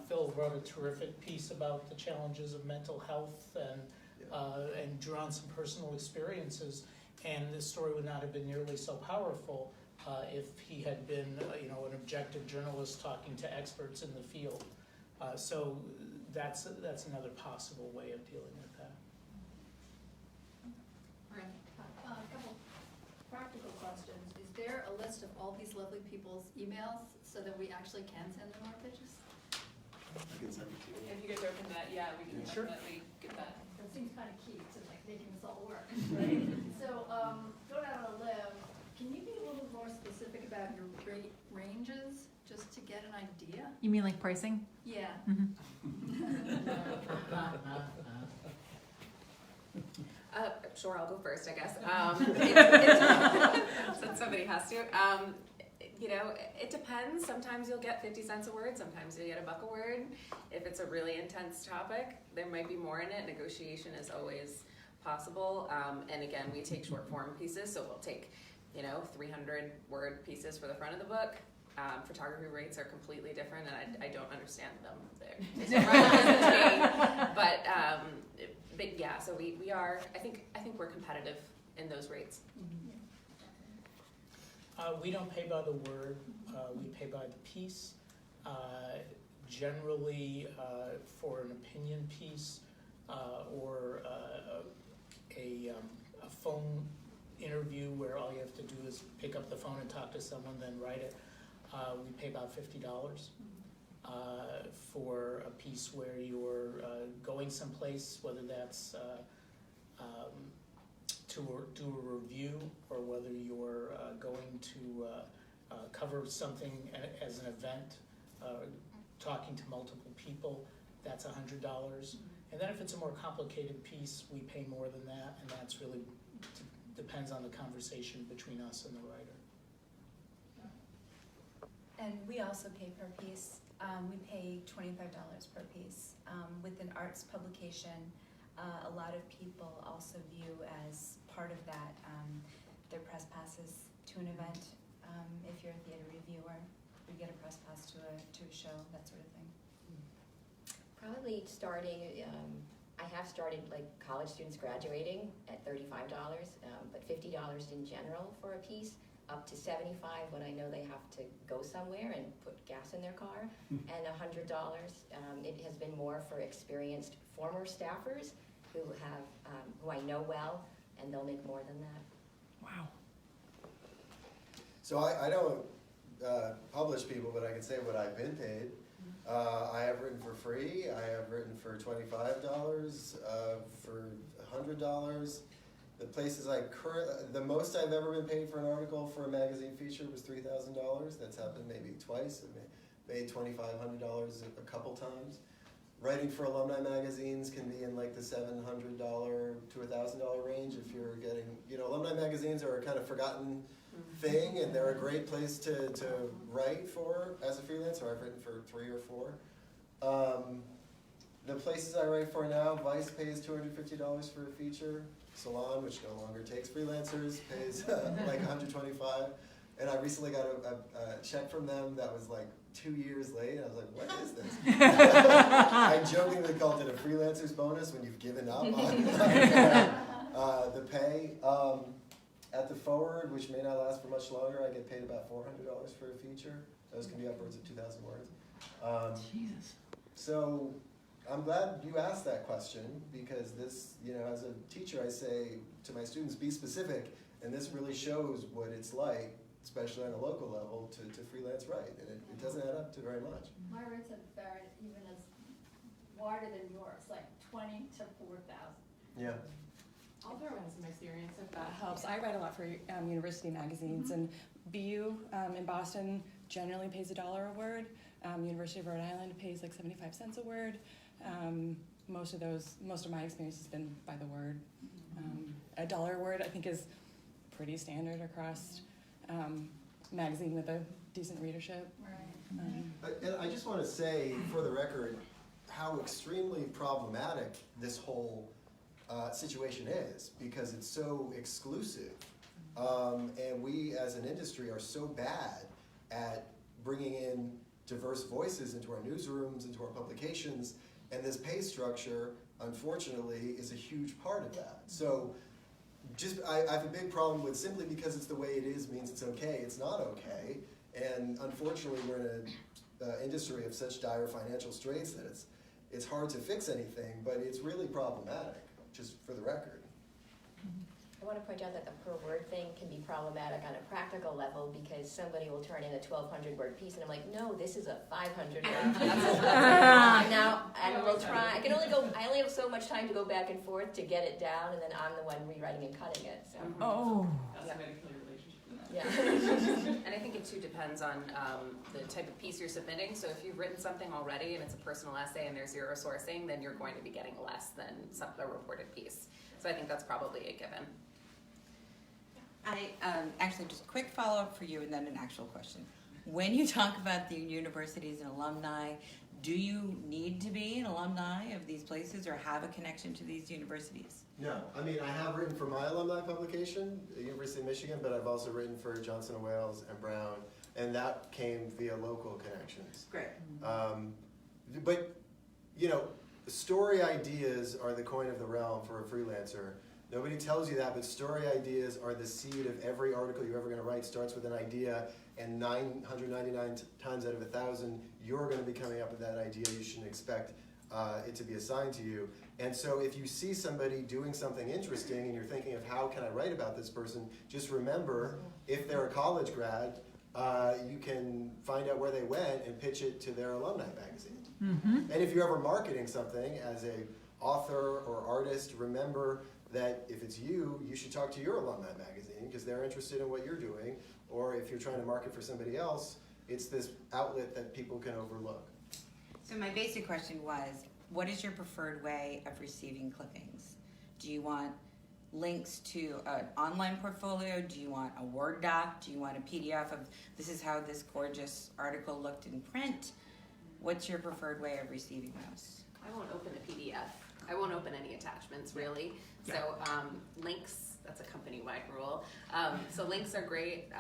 Phil wrote a terrific piece about the challenges of mental health and drew on some personal experiences. And this story would not have been nearly so powerful if he had been, you know, an objective journalist talking to experts in the field. So that's another possible way of dealing with that. A couple practical questions. Is there a list of all these lovely people's emails so that we actually can send them our pitches? I can send it to you. If you guys are open to that, yeah, we can Sure. definitely get that. That seems kind of key to like making this all work, right? So, going out on a limb, can you be a little more specific about your rate ranges, just to get an idea? You mean like pricing? Yeah. Sure, I'll go first, I guess. Since somebody has to. You know, it depends. Sometimes you'll get 50 cents a word, sometimes you'll get $1 a word. If it's a really intense topic, there might be more in it. Negotiation is always possible. And again, we take short form pieces, so we'll take, you know, 300 word pieces for the front of the book. Photography rates are completely different, and I don't understand them. But yeah, so we are. I think we're competitive in those rates. We don't pay by the word. We pay by the piece. Generally, for an opinion piece or a phone interview where all you have to do is pick up the phone and talk to someone, then write it. We pay about $50 for a piece where you're going someplace, whether that's to do a review or whether you're going to cover something as an event, talking to multiple people, that's $100. And then if it's a more complicated piece, we pay more than that, and that's really depends on the conversation between us and the writer. And we also pay per piece. We pay $25 per piece. With an arts publication, a lot of people also view as part of that their press passes to an event. If you're a theater reviewer, you get a press pass to a show, that sort of thing. Probably starting, I have started like college students graduating at $35, but $50 in general for a piece, up to $75 when I know they have to go somewhere and put gas in their car, and $100. It has been more for experienced former staffers who I know well, and they'll make more than that. Wow. So I don't publish people, but I can say what I've been paid. I have written for free. I have written for $25, for $100. The places the most I've ever been paid for an article for a magazine feature was $3,000. That's happened maybe twice. I made $2,500 a couple times. Writing for alumni magazines can be in like the $700 to $1,000 range if you're getting, alumni magazines are a kind of forgotten thing, and they're a great place to write for as a freelancer. I've written for 3 or 4. The places I write for now, Vice pays $250 for a feature. Salon, which no longer takes freelancers, pays like $125. And I recently got a check from them that was like 2 years late. I was like, what is this? I jokingly called it a freelancer's bonus when you've given up on the pay. At the Forward, which may not last for much longer, I get paid about $400 for a feature. Those can be upwards of 2,000 words. Jesus. So I'm glad you asked that question, because this, as a teacher, I say to my students, be specific, and this really shows what it's like, especially on a local level, to freelance write, and it doesn't add up to very much. My rates have varied even as wider than yours, like 20 to 4,000. Yeah. I'll throw in some experience if that helps. I write a lot for university magazines, and BU in Boston generally pays $1 a word. University of Rhode Island pays like 75 cents a word. Most of my experience has been by the word. $1 a word I think is pretty standard across magazine with a decent readership. Right. And I just want to say, for the record, how extremely problematic this whole situation is, because it's so exclusive. And we as an industry are so bad at bringing in diverse voices into our newsrooms, into our publications, and this pay structure, unfortunately, is a huge part of that. So I have a big problem with simply because it's the way it is means it's okay. It's not okay. And unfortunately, we're in an industry of such dire financial straits that it's hard to fix anything, but it's really problematic, just for the record. I want to point out that the per word thing can be problematic on a practical level, because somebody will turn in a 1,200 word piece and I'm like, no, this is a 500 word piece. Now, and we'll try. I only have so much time to go back and forth to get it down, and then I'm the one rewriting and cutting it. So. Oh. That's a very clear relationship. Yeah. And I think it too depends on the type of piece you're submitting. So if you've written something already and it's a personal essay and there's zero sourcing, then you're going to be getting less than a reported piece. So I think that's probably a given. I actually just a quick follow-up for you and then an actual question. When you talk about the universities and alumni, do you need to be an alumni of these places or have a connection to these universities? No, I mean, I have written for my alumni publication, the University of Michigan, but I've also written for Johnson & Wales and Brown, and that came via local connections. Great. But, story ideas are the coin of the realm for a freelancer. Nobody tells you that, but story ideas are the seed of every article you're ever going to write. Starts with an idea, and 999 times out of 1,000, you're going to be coming up with that idea. You shouldn't expect it to be assigned to you. And so if you see somebody doing something interesting and you're thinking of how can I write about this person, just remember, if they're a college grad, you can find out where they went and pitch it to their alumni magazine. Mm-hmm. And if you're ever marketing something as an author or artist, remember that if it's you, you should talk to your alumni magazine because they're interested in what you're doing. Or if you're trying to market for somebody else, it's this outlet that people can overlook. So my basic question was, what is your preferred way of receiving clippings? Do you want links to an online portfolio? Do you want a Word doc? Do you want a PDF of this is how this gorgeous article looked in print? What's your preferred way of receiving those? I won't open a PDF. I won't open any attachments, really. Yeah. So links, that's a company-wide rule. So links are great,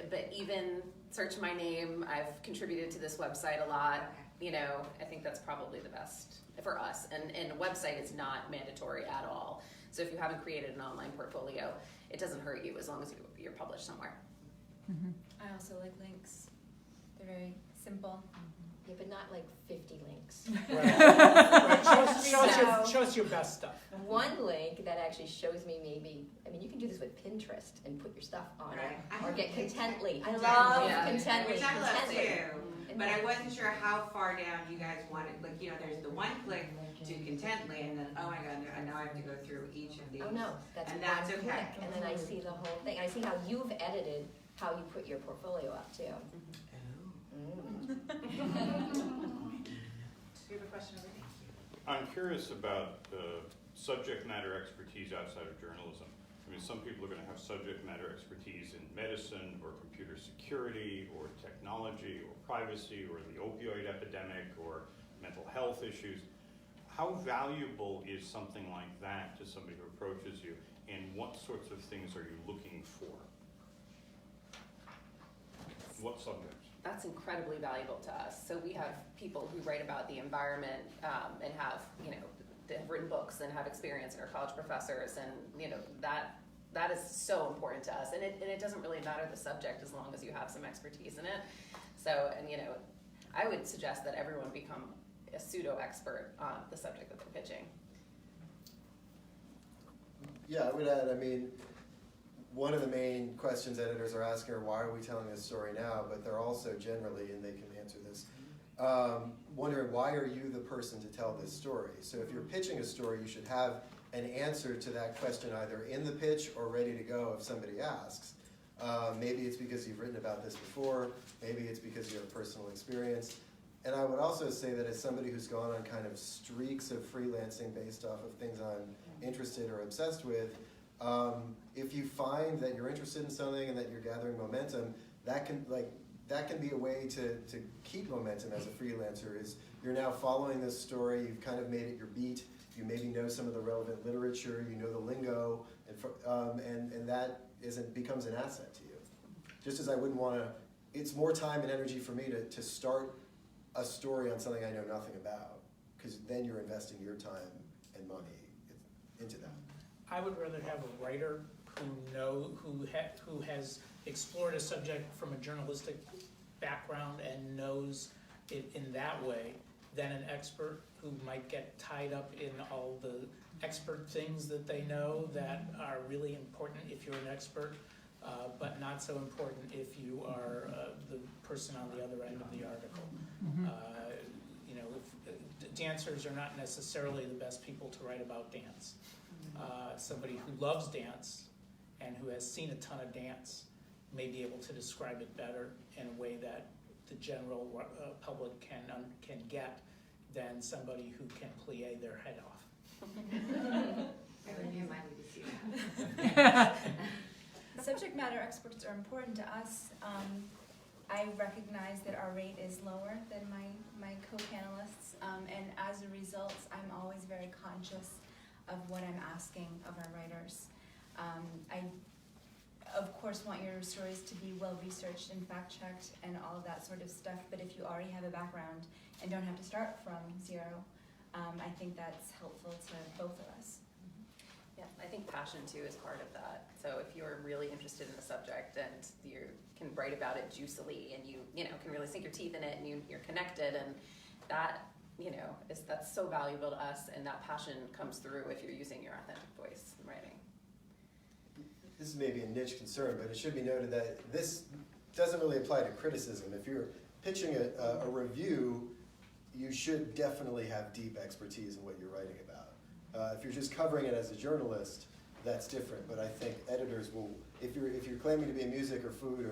but even search my name. I've contributed to this website a lot. I think that's probably the best for us. And a website is not mandatory at all. So if you haven't created an online portfolio, it doesn't hurt you as long as you're published somewhere. Mm-hmm. I also like links. They're very simple. Yeah, but not like 50 links. Right. Show us your best stuff. One link that actually shows me you can do this with Pinterest and put your stuff on it. Or get Contently. I love Contently. Which I love too. And But I wasn't sure how far down you guys wanted, there's the one click to Contently, and then, oh my God, now I have to go through each of these. Oh no, that's and one that's click. okay. And then I see the whole thing. And I see how you've edited how you put your portfolio up too. Do you have a question over here? I'm curious about subject matter expertise outside of journalism. I mean, some people are going to have subject matter expertise in medicine or computer security or technology or privacy or the opioid epidemic or mental health issues. How valuable is something like that to somebody who approaches you, and what sorts of things are you looking for? What subjects? That's incredibly valuable to us. So we have people who write about the environment and have, they've written books and have experience and are college professors, and that is so important to us. And it doesn't really matter the subject as long as you have some expertise in it. So, and I would suggest that everyone become a pseudo-expert on the subject that they're pitching. Yeah, I would add, I mean, one of the main questions editors are asking are, why are we telling this story now? But they're also generally, and they can answer this, wondering, why are you the person to tell this story? So if you're pitching a story, you should have an answer to that question either in the pitch or ready to go if somebody asks. Maybe it's because you've written about this before, maybe it's because you have personal experience. And I would also say that as somebody who's gone on kind of streaks of freelancing based off of things I'm interested or obsessed with, if you find that you're interested in something and that you're gathering momentum, that can be a way to keep momentum as a freelancer. Is you're now following this story, you've kind of made it your beat, you maybe know some of the relevant literature, you know the lingo, and that becomes an asset to you. Just as I wouldn't want to, it's more time and energy for me to start a story on something I know nothing about, because then you're investing your time and money into that. I would rather have a writer who has explored a subject from a journalistic background and knows it in that way than an expert who might get tied up in all the expert things that they know that are really important if you're an expert, but not so important if you are the person on the other end of the article. Dancers are not necessarily the best people to write about dance. Somebody who loves dance and who has seen a ton of dance may be able to describe it better in a way that the general public can get than somebody who can plie their head off. You might need to see that. Subject matter experts are important to us. I recognize that our rate is lower than my co-panelists, and as a result, I'm always very conscious of what I'm asking of our writers. I, of course, want your stories to be well-researched and fact-checked and all of that sort of stuff, but if you already have a background and don't have to start from zero, I think that's helpful to both of us. Yeah, I think passion too is part of that. So if you're really interested in the subject and you can write about it juicily and you can really sink your teeth in it and you're connected, and that that's so valuable to us, and that passion comes through if you're using your authentic voice in writing. This is maybe a niche concern, but it should be noted that this doesn't really apply to criticism. If you're pitching a review, you should definitely have deep expertise in what you're writing about. If you're just covering it as a journalist, that's different. But I think editors will, if you're claiming to be a music or food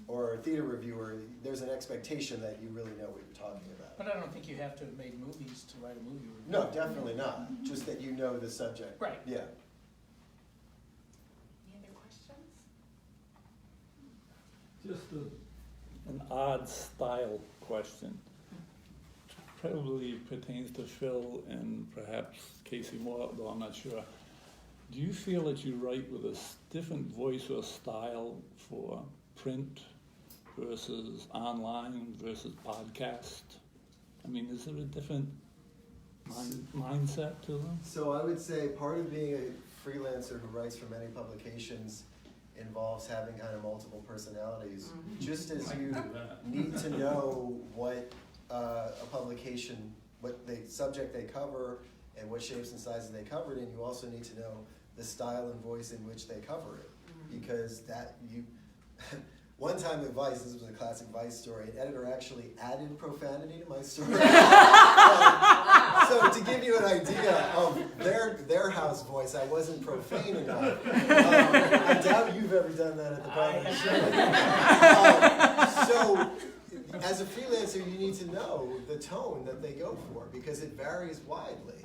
or a theater reviewer, there's an expectation that you really know what you're talking about. But I don't think you have to have made movies to write a movie review. No, definitely not. Just that you know the subject. Right. Yeah. Any other questions? Just an odd style question. Probably pertains to Phil and perhaps Casey more, though I'm not sure. Do you feel that you write with a different voice or style for print versus online versus podcast? I mean, is there a different mindset to them? So I would say part of being a freelancer who writes for many publications involves having kind of multiple personalities. Just as you need to know what a publication, what the subject they cover and what shapes and sizes they cover it in, you also need to know the style and voice in which they cover it. Because one time at Vice, this was a classic Vice story, an editor actually added profanity to my story. So to give you an idea of their house voice, I wasn't profane enough. I doubt you've ever done that at the bottom of the show. So as a freelancer, you need to know the tone that they go for because it varies widely.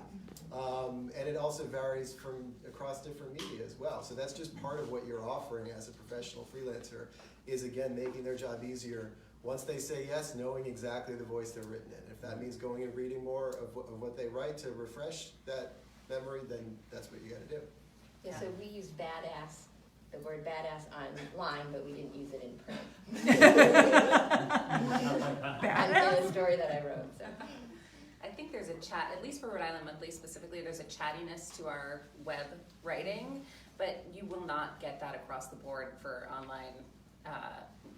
And it also varies from across different media as well. So that's just part of what you're offering as a professional freelancer is, again, making their job easier. Once they say yes, knowing exactly the voice they're written in. If that means going and reading more of what they write to refresh that memory, then that's what you got to do. Yeah, so we use badass, the word badass online, but we didn't use it in print. Badass? On the story that I wrote, so. I think there's a chat, at least for Rhode Island Monthly specifically, there's a chattiness to our web writing, but you will not get that across the board for online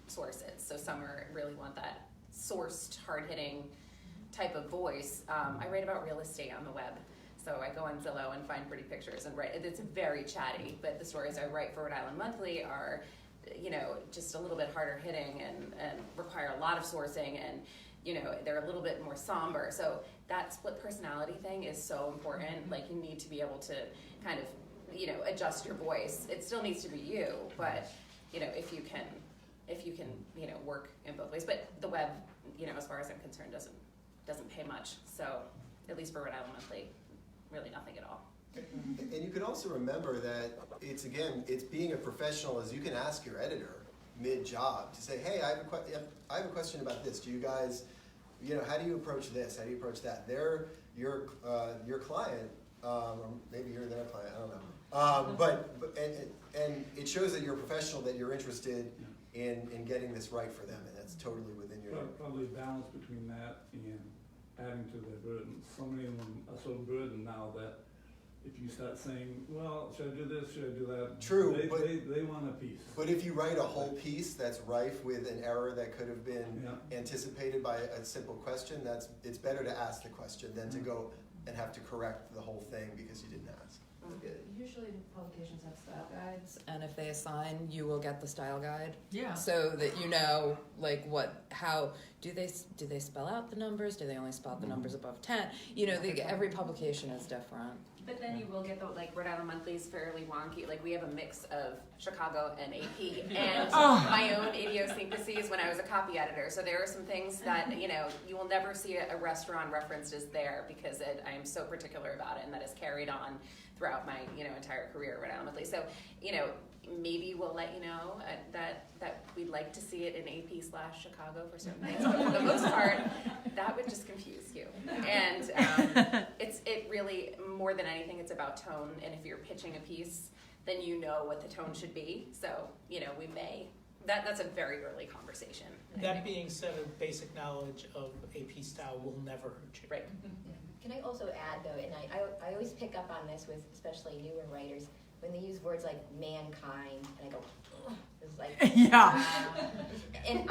sources. So some really want that sourced, hard-hitting type of voice. I write about real estate on the web. So I go on Zillow and find pretty pictures and write. It's very chatty, but the stories I write for Rhode Island Monthly are, just a little bit harder hitting and require a lot of sourcing, and they're a little bit more somber. So that split personality thing is so important. Like, you need to be able to kind of, adjust your voice. It still needs to be you, but if you can, work in both ways. But the web, as far as I'm concerned, doesn't pay much. So at least for Rhode Island Monthly, really nothing at all. And you can also remember that it's being a professional is you can ask your editor mid-job to say, hey, I have a question about this. Do you guys, how do you approach this? How do you approach that? They're your client, or maybe you're their client, I don't know. But it shows that you're a professional, that you're interested in getting this right for them, and that's totally within your... Probably balance between that and adding to their burden. So many of them are so burdened now that if you start saying, well, should I do this, should I do that? True, they want a piece. But if you write a whole piece that's rife with an error that could have been anticipated by a simple question, it's better to ask the question than to go and have to correct the whole thing because you didn't ask. Usually publications have style guides, and if they assign, you will get the style guide. Yeah. So that how do they spell out the numbers? Do they only spell out the numbers above 10? Every publication is different. But then you will get Rhode Island Monthly is fairly wonky. Like, we have a mix of Chicago and AP, and my own idiosyncrasies when I was a copy editor. So there are some things that, you will never see a restaurant referenced as there because I am so particular about it, and that is carried on throughout my, entire career at Rhode Island Monthly. So, maybe we'll let you know that we'd like to see it in AP/Chicago for certain things. But for the most part, that would just confuse you. And it really, more than anything, it's about tone. And if you're pitching a piece, then you know what the tone should be. So, we may. That's a very early conversation. That being said, a basic knowledge of AP style will never hurt you. Right. Can I also add, though, and I always pick up on this with especially newer writers, when they use words like mankind, and I go, ugh, it's like, and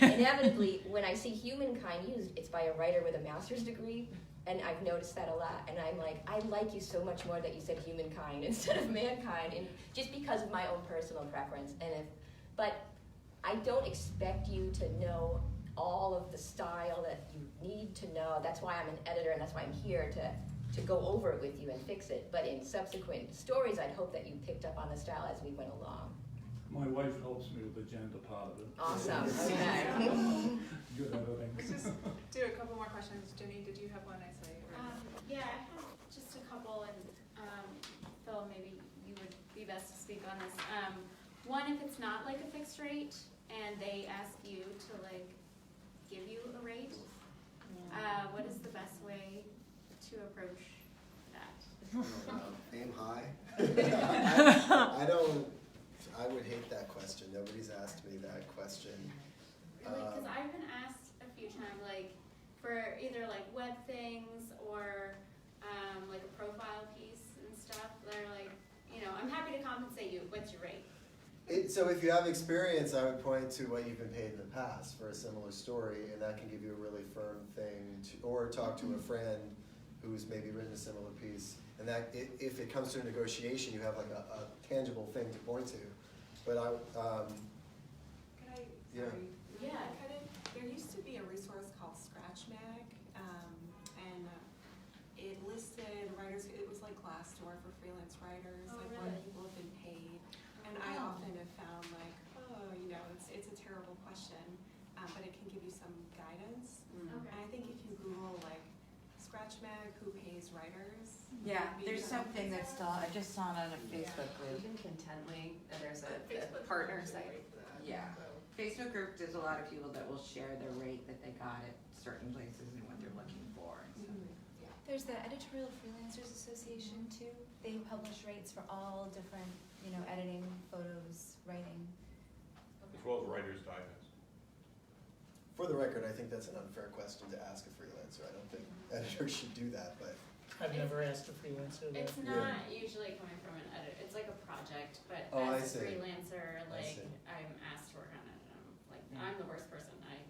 inevitably, when I see humankind used, it's by a writer with a master's degree, and I've noticed that a lot, and I'm like, I like you so much more that you said humankind instead of mankind, and just because of my own personal preference, but I don't expect you to know all of the style that you need to know. That's why I'm an editor, and that's why I'm here to go over it with you and fix it. But in subsequent stories, I'd hope that you picked up on the style as we went along. My wife helps me with the gender part of it. Awesome. Okay. Good editing. Let's just do a couple more questions. Jenny, did you have one? I saw you. Yeah, I have just a couple, and Phil, maybe you would be best to speak on this. One, if it's not like a fixed rate, and they ask you to give you a rate, what is the best way to approach that? Aim high. I would hate that question. Nobody's asked me that question. Because I've been asked a few times, for either web things or a profile piece and stuff. They're I'm happy to compensate you. What's your rate? So if you have experience, I would point to what you've been paid in the past for a similar story, and that can give you a really firm thing or talk to a friend who's maybe written a similar piece. And that if it comes to a negotiation, you have a tangible thing to point to. But There used to be a resource called Scratch Mag, and it listed writers. It was like Glassdoor for freelance writers, when people have been paid. And I often have found it's a terrible question, but it can give you some Scratch Mag, who pays writers? Yeah, Maybe there's something that's still, I just saw it on a Facebook group. Even Contently, there's a partner site. Yeah. Facebook group, there's a lot of people that will share the rate that they got at certain places and what they're looking for. And so. There's the Editorial Freelancers Association too. They publish rates for all different, editing, photos, writing. As well as Writer's Digest. For the record, I think that's an unfair question to ask a freelancer. I don't think editors should do that, but. I've never asked a freelancer that. It's not usually coming from an editor. It's like a project, but Oh, I as a see. freelancer, I like see. I'm asked to work on it. And I'm like, Yeah. I'm the worst person. I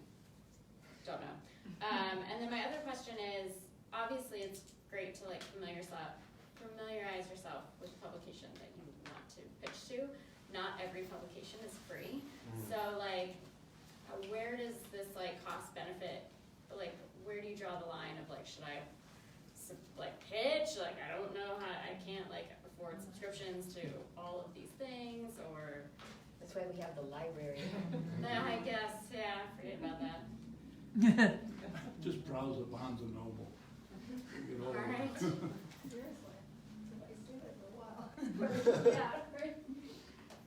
don't know. And then my other question is, obviously, it's great to like familiarize yourself with the publication that you want to pitch to. Not every publication is free, so like, where does this like cost benefit? Like, where do you draw the line of like, should I like pitch? Like, I don't know how, I can't like afford subscriptions to all of these things, or That's why we have the library. I guess, yeah, forget about that. Just browse at Barnes and Noble. Get all of it. Alright. Seriously, somebody's doing it for a while. Yeah, right.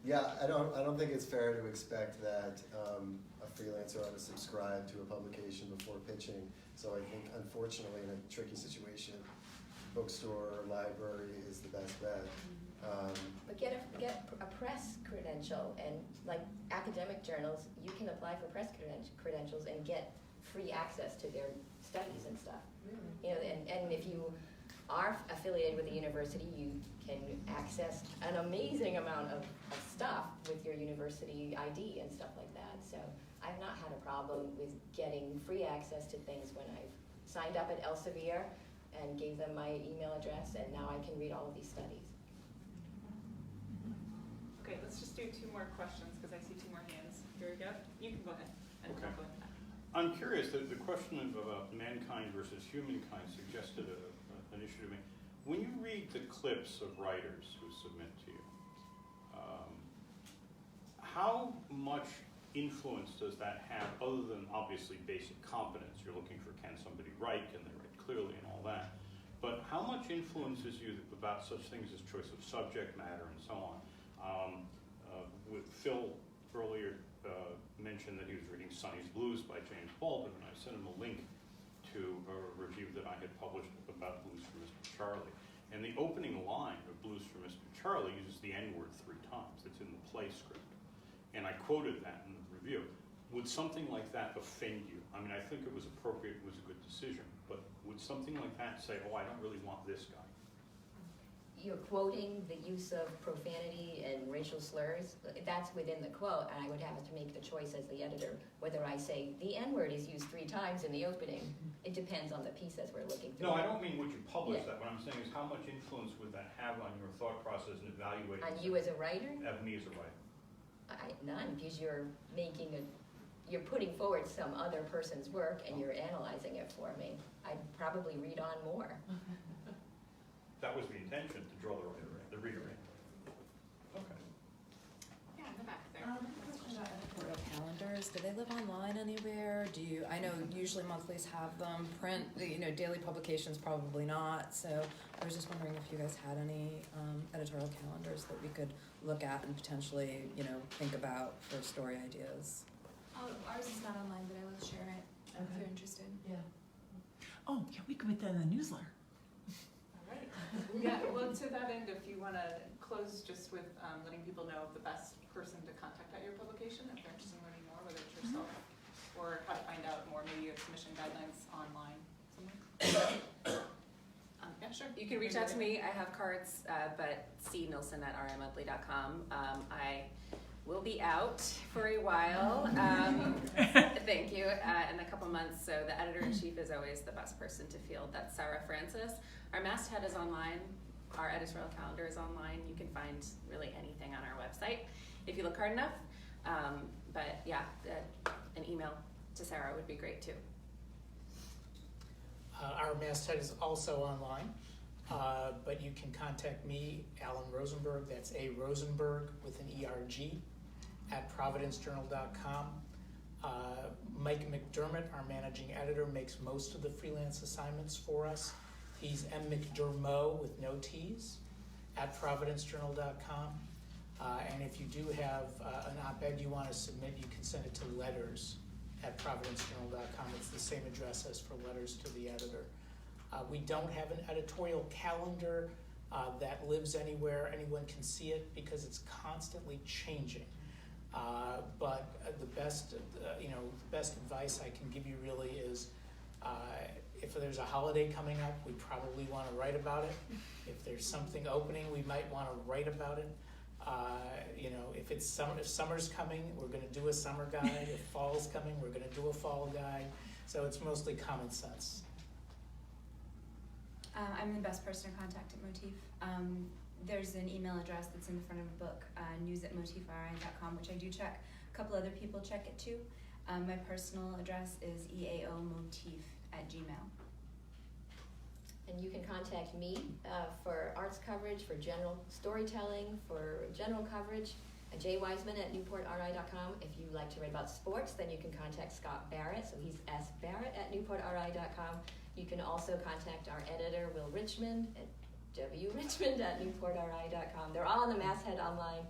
Yeah, I don't think it's fair to expect that a freelancer ought to subscribe to a publication before pitching. So I think, unfortunately, in a tricky situation, bookstore or library is the best bet. But get a press credential, and like academic journals, you can apply for press credentials and get free access to their studies and stuff. And if you are affiliated with a university, you can access an amazing amount of stuff with your university ID and stuff like that. So I've not had a problem with getting free access to things when I've signed up at Elsevier and gave them my email address, and now I can read all of these studies. Okay, let's just do 2 more questions because I see 2 more hands. Here we go. You can go ahead. And Okay. I'll go ahead. I'm curious, the question about mankind versus humankind suggested an issue to me. When you read the clips of writers who submit to you, how much influence does that have, other than obviously basic competence? You're looking for, can somebody write, can they write clearly and all that. But how much influences you about such things as choice of subject matter and so on? With Phil earlier mentioned that he was reading Sonny's Blues by James Baldwin, and I sent him a link to a review that I had published about Blues for Mr. Charlie. And the opening line of Blues for Mr. Charlie uses the N-word 3 times. It's in the play script. And I quoted that in the review. Would something like that offend you? I mean, I think it was appropriate, it was a good decision, but would something like that say, oh, I don't really want this guy? You're quoting the use of profanity and racial slurs. That's within the quote, and I would have to make the choice as the editor whether I say the N-word is used 3 times in the opening. It depends on the piece as we're looking through. No, I don't mean would you publish Yeah. that. What I'm saying is how much influence would that have on your thought process and evaluating? On you as a writer? Of me as a writer. None, because you're putting forward some other person's work and you're analyzing it for me. I'd probably read on more. That was the intention, to draw the reader in. Okay. Yeah, in the back there. Editorial calendars, do they live online anywhere? I know usually monthlies have them, print, daily publications probably not, so I was just wondering if you guys had any editorial calendars that we could look at and potentially, think about for story ideas. Ours is not online, but I will share it if you're interested. Yeah. Oh, yeah, we could put that in the newsletter. All right. Yeah, well, to that end, if you want to close just with letting people know the best person to contact at your publication, if they're interested in learning more, whether it's yourself or how to find out more, maybe you have submission guidelines online somewhere. Yeah, sure. You can reach out to me. I have cards, but cnilson@rmonthly.com. I will be out for a while. Thank you. In a couple months. So the editor-in-chief is always the best person to field. That's Sarah Francis. Our masthead is online. Our editorial calendar is online. You can find really anything on our website if you look hard enough. But yeah, an email to Sarah would be great too. Our masthead is also online, but you can contact me, Alan Rosenberg, that's A. Rosenberg with an ERG, at providencejournal.com. Mike McDermott, our managing editor, makes most of the freelance assignments for us. He's McDermott with no T's at providencejournal.com. And if you do have an op-ed you want to submit, you can send it to letters at providencejournal.com. It's the same address as for letters to the editor. We don't have an editorial calendar that lives anywhere. Anyone can see it because it's constantly changing. But the best advice I can give you really is if there's a holiday coming up, we probably want to write about it. If there's something opening, we might want to write about it. If summer's coming, we're going to do a summer guide. If fall's coming, we're going to do a fall guide. So it's mostly common sense. I'm the best person to contact at Motif. There's an email address that's in the front of the book, news@motifri.com, which I do check. A couple other people check it too. My personal address is eaomotif@gmail. And you can contact me for arts coverage, for general storytelling, for general coverage, jwiseman@newportri.com. If you like to write about sports, then you can contact Scott Barrett, so he's sbarrett@newportri.com. You can also contact our editor, Will Richmond, at wrichmond@newportri.com. They're all on the masthead online.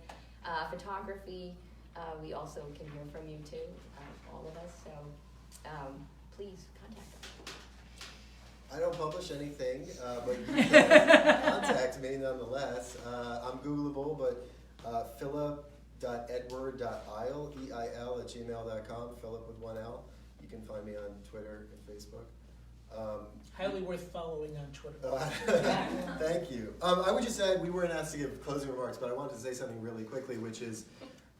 Photography, we also can hear from you too, all of us, so please contact us. I don't publish anything, but you can contact me nonetheless. I'm Googleable, but philip.edward.isle, EIL@gmail.com, Philip with one L. You can find me on Twitter and Facebook. Highly worth following on Twitter. Thank you. I would just add, we weren't asked to give closing remarks, but I wanted to say something really quickly, which is,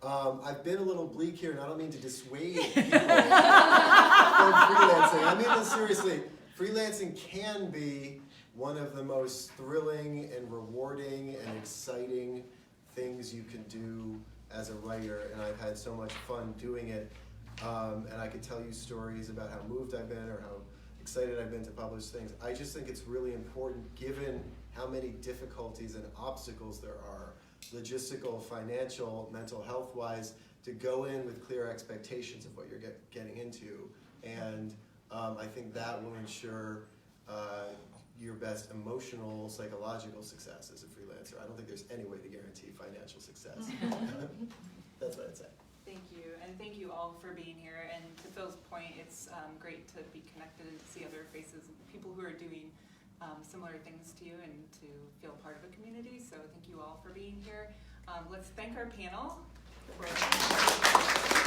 I've been a little bleak here, and I don't mean to dissuade people from freelancing. I mean this seriously. Freelancing can be one of the most thrilling and rewarding and exciting things you can do as a writer, and I've had so much fun doing it. And I could tell you stories about how moved I've been or how excited I've been to publish things. I just think it's really important, given how many difficulties and obstacles there are, logistical, financial, mental health-wise, to go in with clear expectations of what you're getting into. And I think that will ensure your best emotional, psychological success as a freelancer. I don't think there's any way to guarantee financial success. That's what I'd say. Thank you, and thank you all for being here. And to Phil's point, it's great to be connected and to see other faces, people who are doing similar things to you, and to feel part of a community. So thank you all for being here. Let's thank our panel.